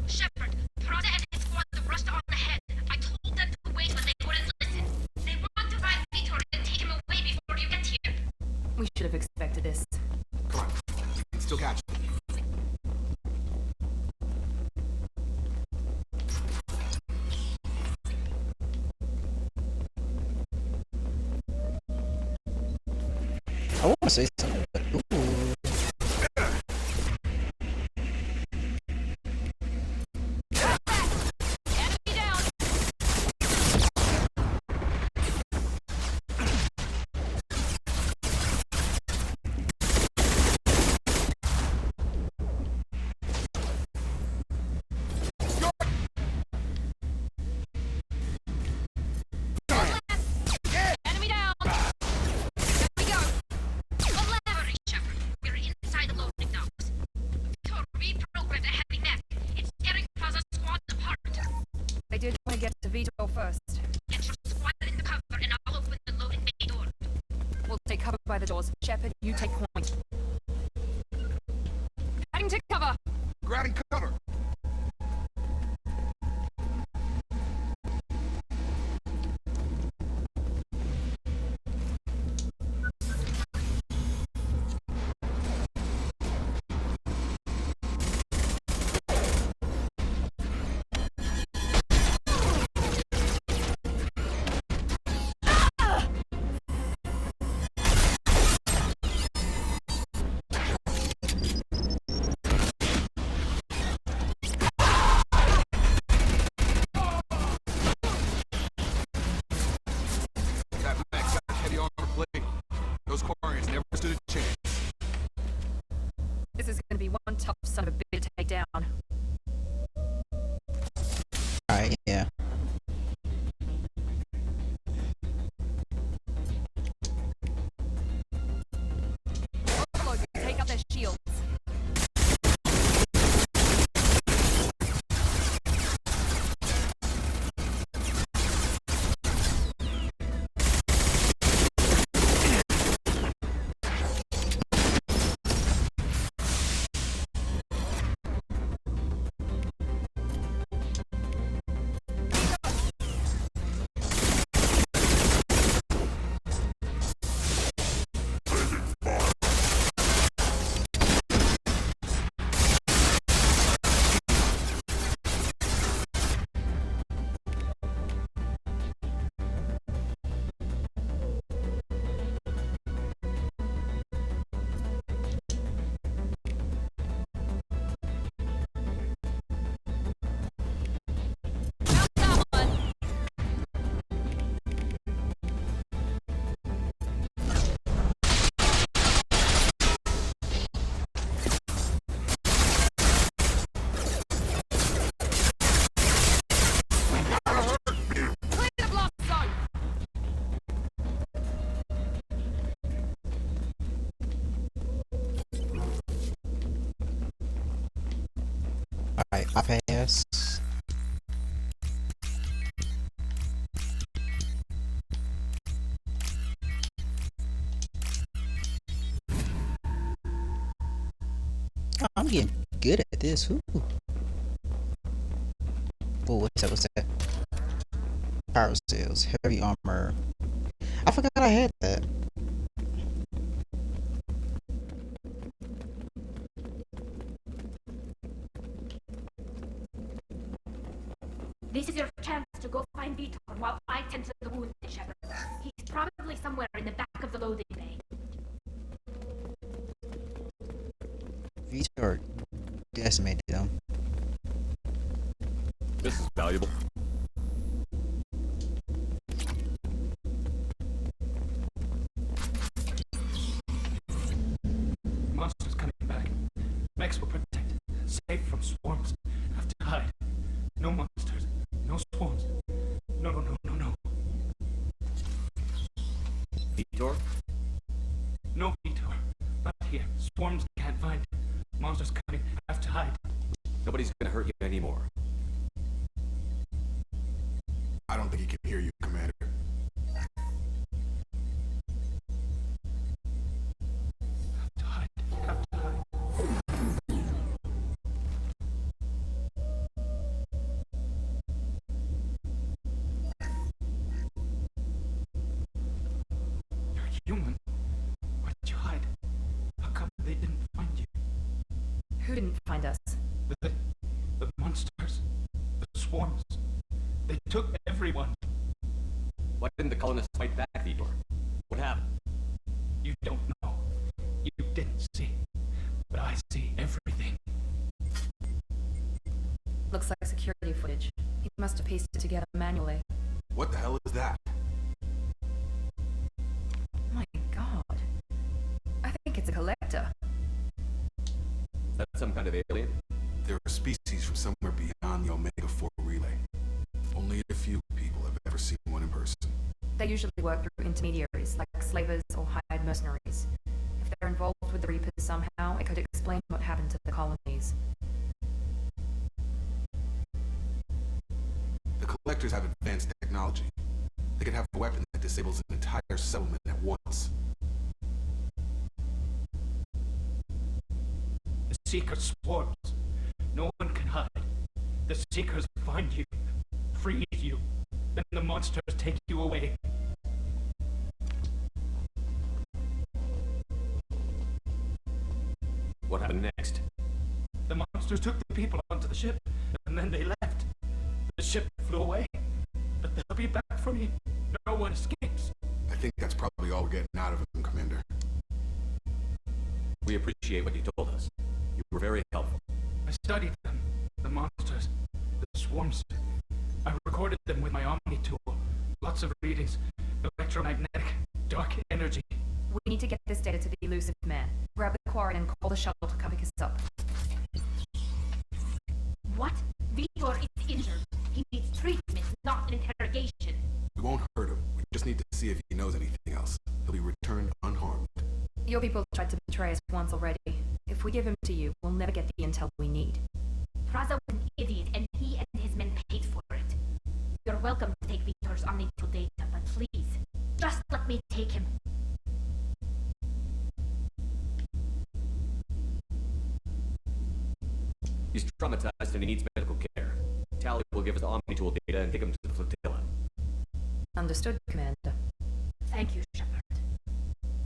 Shepard, Prada and his squad rushed on ahead. I told them to wait, but they wouldn't listen. They want to find Vitor and take him away before you get here. We should have expected this. Come on. You can still catch them. I want to say something, but ooh. Enemy down! Enemy down! Here we go! One left! Hurry, Shepard. We're inside the loading docks. Vitor reprogrammed a heavy mech. It's tearing Plaza's squad apart. They did want to get to Vitor first. Get your squad into cover and I'll open the loading bay door. We'll take cover by the doors. Shepard, you take point. Heading to cover! Grabbing cover. I pass. Oh, I'm getting good at this. Ooh. Oh, what's that? What's that? Power cells, heavy armor. I forgot I had that. This is your chance to go find Vitor while I tend to the wounded shepherd. He's probably somewhere in the back of the loading bay. Vitor decimated them. This is valuable. Monsters coming back. Max will protect. Safe from swarms. Have to hide. No monsters. No swarms. No, no, no, no, no. Vitor? No, Vitor. Not here. Swarms can't find. Monsters coming. Have to hide. Nobody's gonna hurt you anymore. I don't think he can hear you, Commander. Have to hide. Have to hide. You're human. Why'd you hide? How come they didn't find you? Who didn't find us? The monsters. The swarms. They took everyone. Why didn't the colonists fight back, Vitor? What happened? You don't know. You didn't see. But I see everything. Looks like security footage. He must have pieced it together manually. What the hell is that? My god. I think it's a collector. Is that some kind of alien? They're a species from somewhere beyond the Omega-4 relay. Only a few people have ever seen one in person. They usually work through intermediaries, like slavers or hired mercenaries. If they're involved with the Reapers somehow, it could explain what happened to the colonies. The collectors have advanced technology. They could have a weapon that disables an entire settlement at once. The Seekers swarms. No one can hide. The Seekers find you, freeze you, then the monsters take you away. What happened next? The monsters took the people onto the ship, and then they left. The ship flew away, but they'll be back for me. No one escapes. I think that's probably all we're getting out of him, Commander. We appreciate what you told us. You were very helpful. I studied them, the monsters, the swarms. I recorded them with my Omni tool. Lots of readings, electromagnetic, dark energy. We need to get this data to the elusive man. Grab the quarry and call the shuttle to come pick us up. What? Vitor is injured. He needs treatment, not an interrogation. We won't hurt him. We just need to see if he knows anything else. He'll be returned unharmed. Your people tried to betray us once already. If we give him to you, we'll never get the intel we need. Praza was an idiot, and he and his men paid for it. You're welcome to take Vitor's omnital data, but please, just let me take him. He's traumatized and he needs medical care. Tally will give us the Omni-Tool data and take him to the flotilla. Understood, Commander. Thank you, Shepard.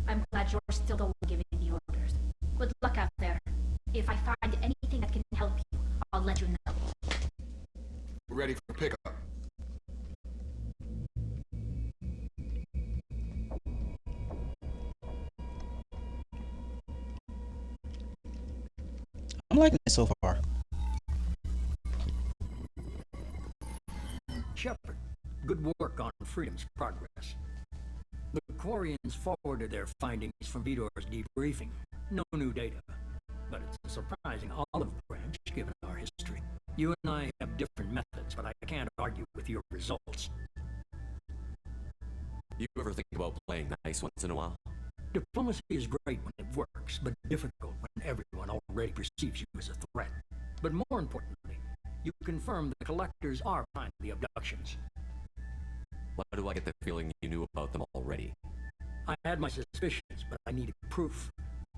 I'm glad you're still the one giving the orders. Good luck out there. If I find anything that can help you, I'll let you know. We're ready for pickup. I'm liking it so far. Shepard, good work on Freedom's progress. The Quarians forwarded their findings from Vitor's debriefing. No new data, but it's a surprising olive branch given our history. You and I have different methods, but I can't argue with your results. You ever think about playing nice once in a while? Diplomacy is great when it works, but difficult when everyone already perceives you as a threat. But more importantly, You confirmed the collectors are behind the abductions. Why do I get the feeling you knew about them already? I had my suspicions, but I needed proof.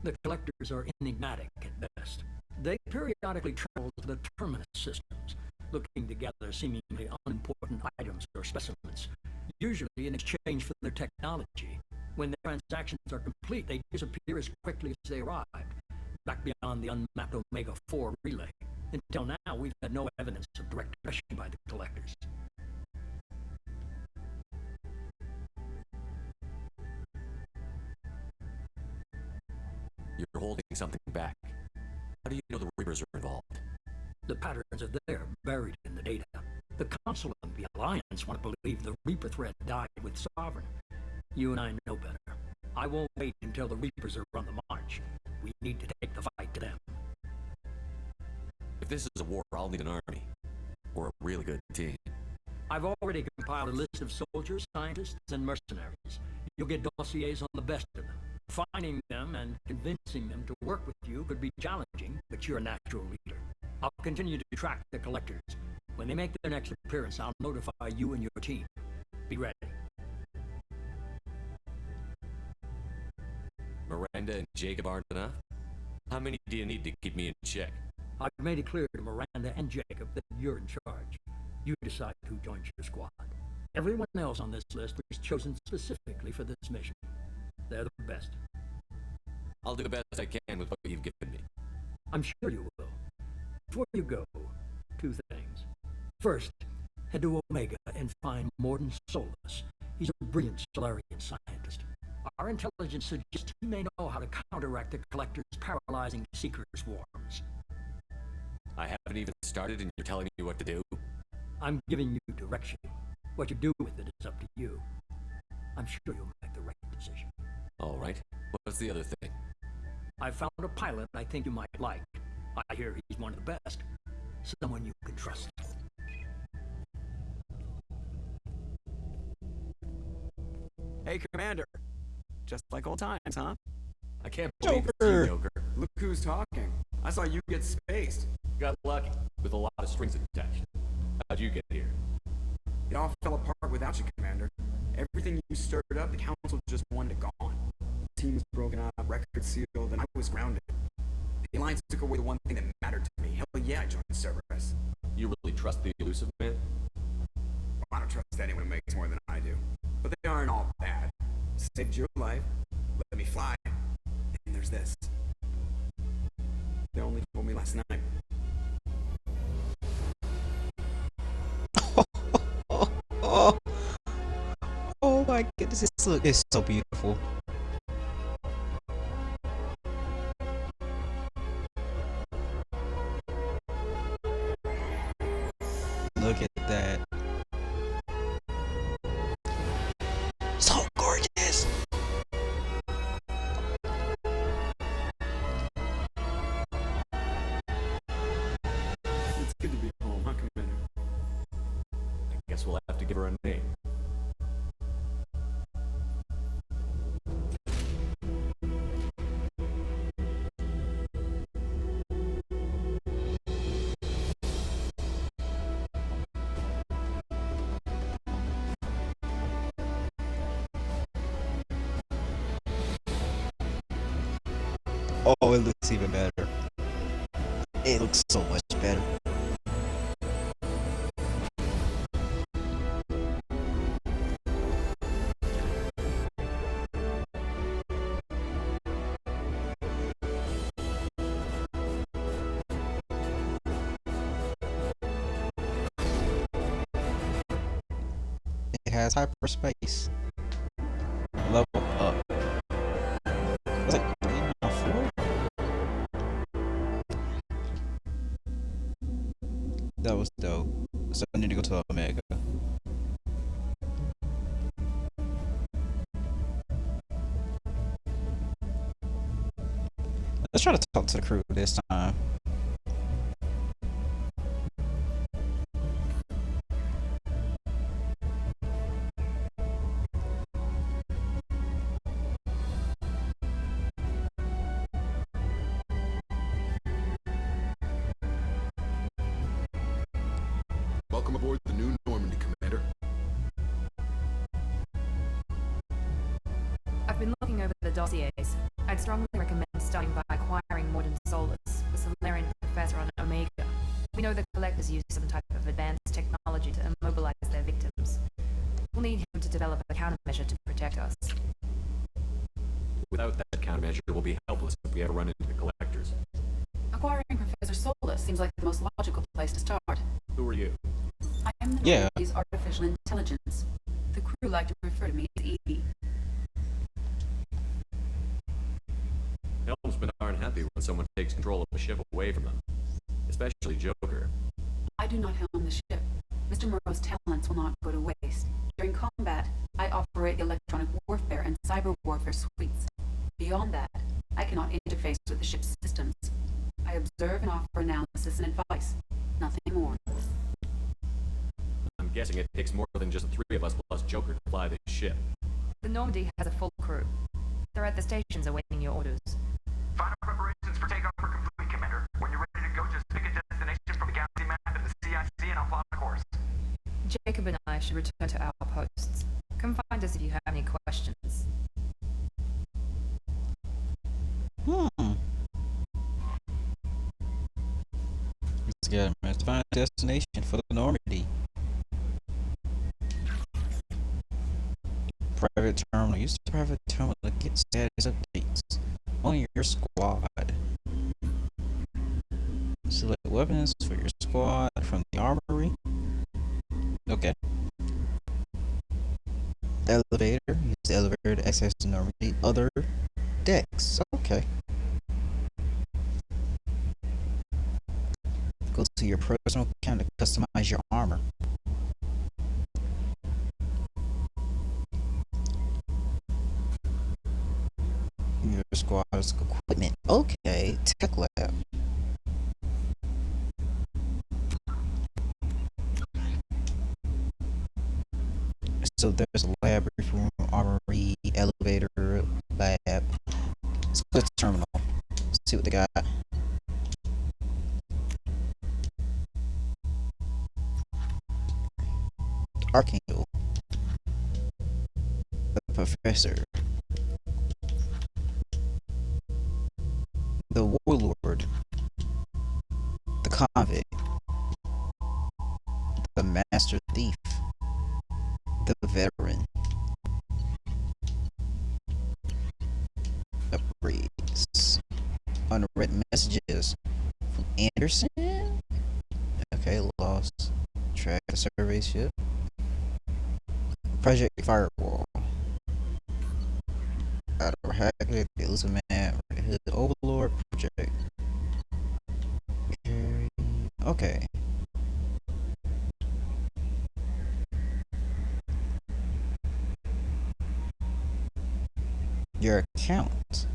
The collectors are enigmatic at best. They periodically travel to the terminus systems, looking to gather seemingly unimportant items or specimens, usually in exchange for their technology. When their transactions are complete, they disappear as quickly as they arrived, back beyond the unmapped Omega-4 relay. Until now, we've had no evidence of direct aggression by the collectors. You're holding something back. How do you know the Reapers are involved? The patterns are there, buried in the data. The Council and the Alliance want to believe the Reaper threat died with Sovereign. You and I know better. I won't wait until the Reapers are on the march. We need to take the fight to them. If this is a war, I'll need an army. Or a really good team. I've already compiled a list of soldiers, scientists, and mercenaries. You'll get dossiers on the best of them. Finding them and convincing them to work with you could be challenging, but you're a natural leader. I'll continue to track the collectors. When they make their next appearance, I'll notify you and your team. Be ready. Miranda and Jacob aren't enough? How many do you need to keep me in check? I've made it clear to Miranda and Jacob that you're in charge. You decide who joins your squad. Everyone else on this list was chosen specifically for this mission. They're the best. I'll do the best I can with what you've given me. I'm sure you will. Before you go, 2 things. First, head to Omega and find Morden Solus. He's a brilliant Solarian scientist. Our intelligence suggests he may know how to counteract the Collector's paralyzing Seeker swarms. I haven't even started and you're telling me what to do? I'm giving you direction. What you do with it is up to you. I'm sure you'll make the right decision. All right. What's the other thing? I found a pilot I think you might like. I hear he's one of the best. Someone you can trust. Hey, Commander. Just like old times, huh? I can't believe it's you, Joker. Look who's talking. I saw you get spaced. Got lucky, with a lot of strings attached. How'd you get here? It all fell apart without you, Commander. Everything you stirred up, the Council just wanted it gone. The team was broken up, record sealed, and I was grounded. The Alliance took away the one thing that mattered to me. Hell yeah, I joined Cerberus. You really trust the elusive man? Well, I don't trust anyone who makes more than I do. But they aren't all bad. Saved your life, let me fly, and there's this. They only told me last night. Oh my goodness, it's so beautiful. Look at that. So gorgeous. It's good to be home, huh, Commander? I guess we'll have to give her a name. Oh, it looks even better. It looks so much better. It has hyperspace. Level up. Was it 3 or 4? That was dope. So I need to go to Omega. Let's try to talk to the crew this time. Welcome aboard the new Normandy, Commander. I've been looking over the dossiers. I'd strongly recommend starting by acquiring Morden Solus, the Solarian professor on Omega. We know the collectors use some type of advanced technology to immobilize their victims. We'll need him to develop a countermeasure to protect us. Without that countermeasure, we'll be helpless if we ever run into the collectors. Acquiring Professor Solus seems like the most logical place to start. Who are you? I am the Normandy's artificial intelligence. The crew like to refer to me as Edie. Helmsmen aren't happy when someone takes control of a ship away from them. Especially Joker. I do not helm the ship. Mr. Moreau's talents will not go to waste. During combat, I operate the electronic warfare and cyber warfare suites. Beyond that, I cannot interface with the ship's systems. I observe and offer analysis and advice. Nothing more. I'm guessing it takes more than just the three of us plus Joker to fly this ship. The Normandy has a full crew. They're at the stations awaiting your orders. Final preparations for takeoff are complete, Commander. When you're ready to go, just pick a destination from the galaxy map and the CIC and I'll plot a course. Jacob and I should return to our posts. Come find us if you have any questions. Let's get a find a destination for the Normandy. Private terminal. Use the private terminal to get status updates on your squad. Select weapons for your squad from the armory. Okay. Elevator. Use the elevator to access the Normandy other decks. Okay. Go to your personal account to customize your armor. Your squad's equipment. Okay, tech lab. So there's a lab, brief room, armory, elevator, lab. Let's go to the terminal. Let's see what they got. Archangel. The Professor. The Warlord. The Convict. The Master Thief. The Veteran. Upgrades. Unread messages from Anderson. Okay, lost track of survey ship. Project Firewall. Outer Hackett, Elusive Man, Red Hood, Overlord, Project. Okay. Your account.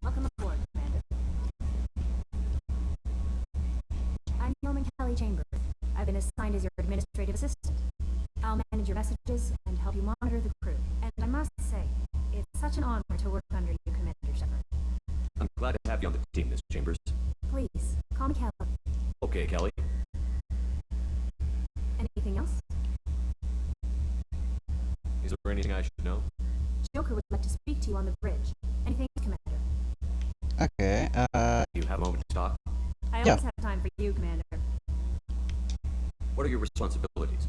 Welcome aboard, Commander. I'm Norman Kelly Chambers. I've been assigned as your administrative assistant. I'll manage your messages and help you monitor the crew. And I must say, it's such an honor to work under you, Commander Shepard. I'm glad to have you on the team, Miss Chambers. Please, call me Kelly. Okay, Kelly. Anything else? Is there anything I should know? Joker would like to speak to you on the bridge. Anything, Commander? Okay, Do you have a moment to talk? I always have time for you, Commander. What are your responsibilities?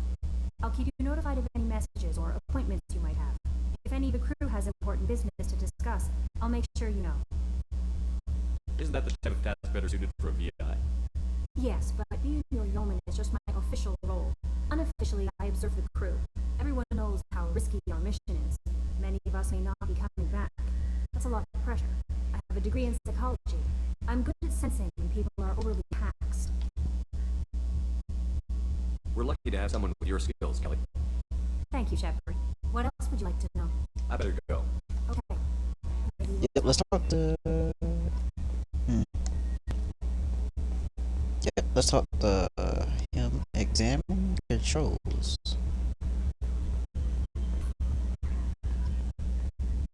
I'll keep you notified of any messages or appointments you might have. If any of the crew has important business to discuss, I'll make sure you know. Isn't that the type of task better suited for a VI? Yes, but being your yeoman is just my official role. Unofficially, I observe the crew. Everyone knows how risky our mission is. Many of us may not be coming back. That's a lot of pressure. I have a degree in psychology. I'm good at sensing when people are overly taxed. We're lucky to have someone with your skills, Kelly. Thank you, Shepard. What else would you like to know? I better go. Okay. Yep, let's talk to... Yep, let's talk to him. Examine controls.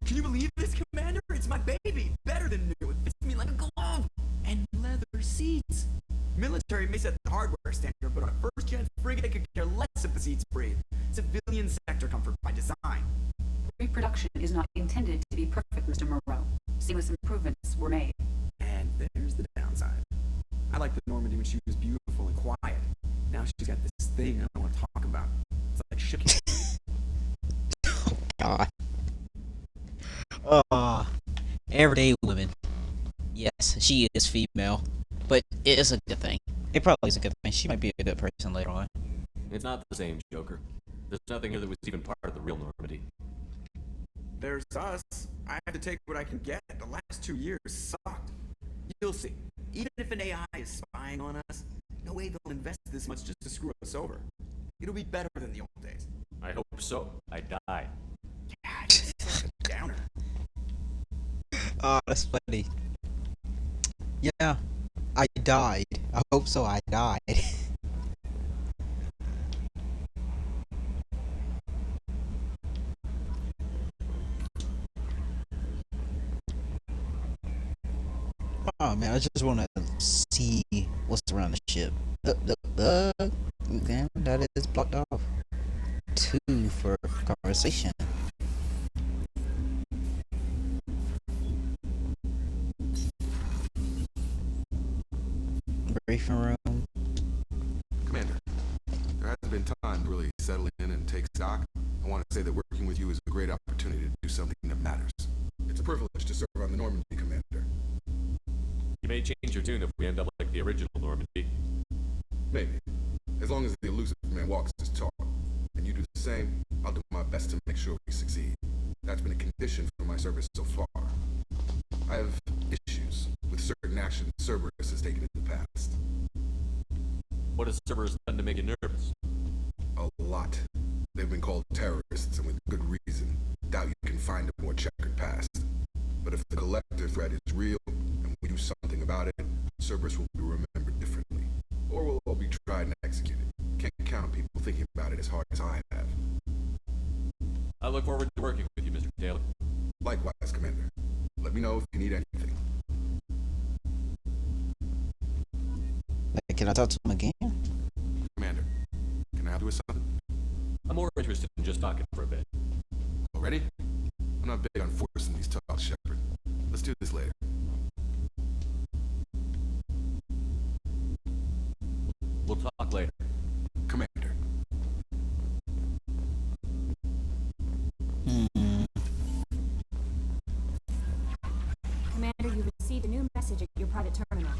Can you believe this, Commander? It's my baby. Better than new. It fits me like a glove. And leather seats. Military may set the hardware standard, but on a first-gen frigate, they could care less if the seats breathe. Civilian sector comfort by design. Reproduction is not intended to be perfect, Mr. Moreau. Seamless improvements were made. And there's the downside. I liked the Normandy when she was beautiful and quiet. Now she's got this thing I don't want to talk about. It's like shipping. God. Everyday women. Yes, she is female, but it is a good thing. It probably is a good thing. She might be a good person later on. It's not the same, Joker. There's nothing here that was even part of the real Normandy. There's us. I have to take what I can get. The last 2 years sucked. You'll see. Even if an AI is spying on us, no way they'll invest this much just to screw us over. It'll be better than the old days. I hope so. I died. Yeah, it's such a downer. Oh, that's funny. Yeah, I died. I hope so. I died. Oh man, I just want to see what's around the ship. Damn, that is blocked off. 2 for conversation. Briefing room. Commander, there hasn't been time to really settle in and take stock. I want to say that working with you is a great opportunity to do something that matters. It's a privilege to serve on the Normandy, Commander. You may change your tune if we end up like the original Normandy. Maybe. As long as the elusive man walks his talk, and you do the same, I'll do my best to make sure we succeed. That's been a condition for my service so far. I have issues with certain actions Cerberus has taken in the past. What has Cerberus done to make you nervous? A lot. They've been called terrorists, and with good reason. Doubt you can find a more checkered past. But if the collective threat is real, and we do something about it, Cerberus will be remembered differently. Or we'll all be tried and executed. Can't count on people thinking about it as hard as I have. I look forward to working with you, Mr. Taylor. Likewise, Commander. Let me know if you need anything. Hey, can I talk to him again? Commander, can I help you with something? I'm more interested in just talking for a bit. Already? I'm not big on forcing these talks, Shepard. Let's do this later. We'll talk later. Commander. Commander, you received a new message at your private terminal.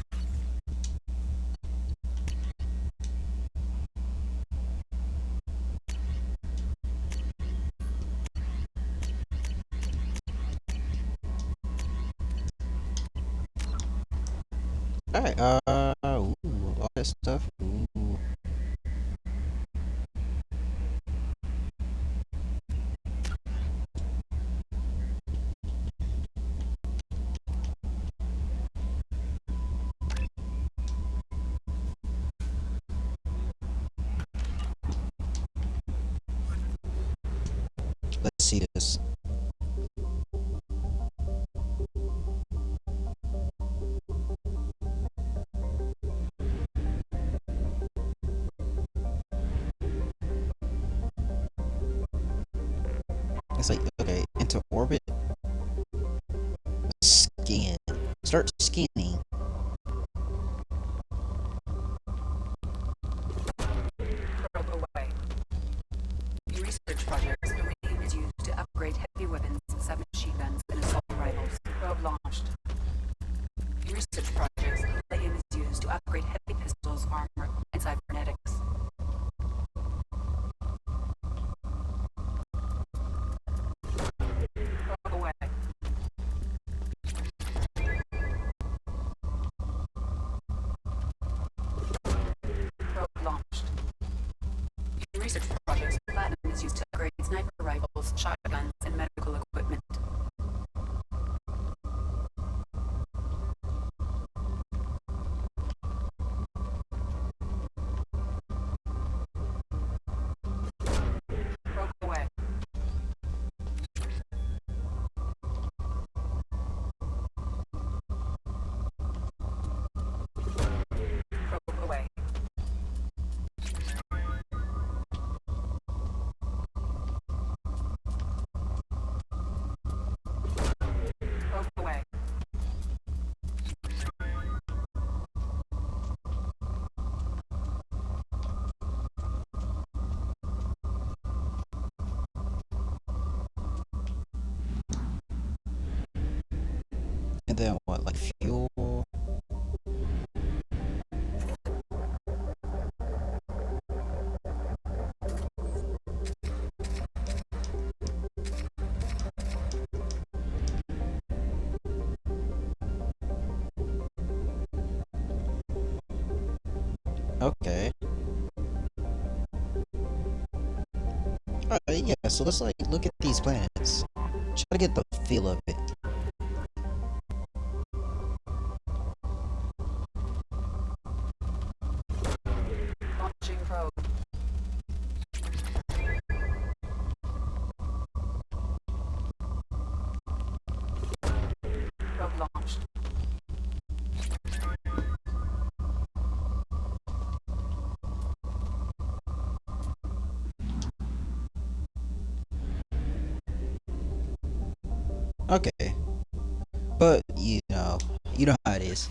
Alright, all that stuff. Ooh. Let's see this. It's like, okay, into orbit. Scan. Start scanning. Probe away. The research project's uranium is used to upgrade heavy weapons, submachine guns, and assault rifles. Probe launched. The research project's uranium is used to upgrade heavy pistols, armor, and cybernetics. Probe away. Probe launched. The research project's platinum is used to upgrade sniper rifles, shotguns, and medical equipment. Probe away. And then what, like fuel? Okay. Alright, yeah, so let's like look at these planets. Try to get the feel of it. Launching probe. Probe launched. Okay. But you know how it is.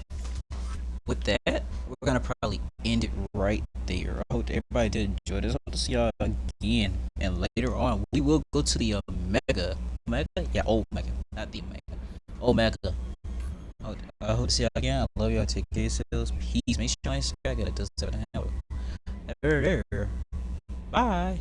With that, we're gonna probably end it right there. I hope everybody did enjoy this. I hope to see y'all again. And later on, we will go to the Omega. Omega? Yeah, Omega. Not the Omega. Omega. I hope to see y'all again. I love y'all. Take care of yourselves. Peace. Make sure you subscribe. I got it. Does 7 Bye.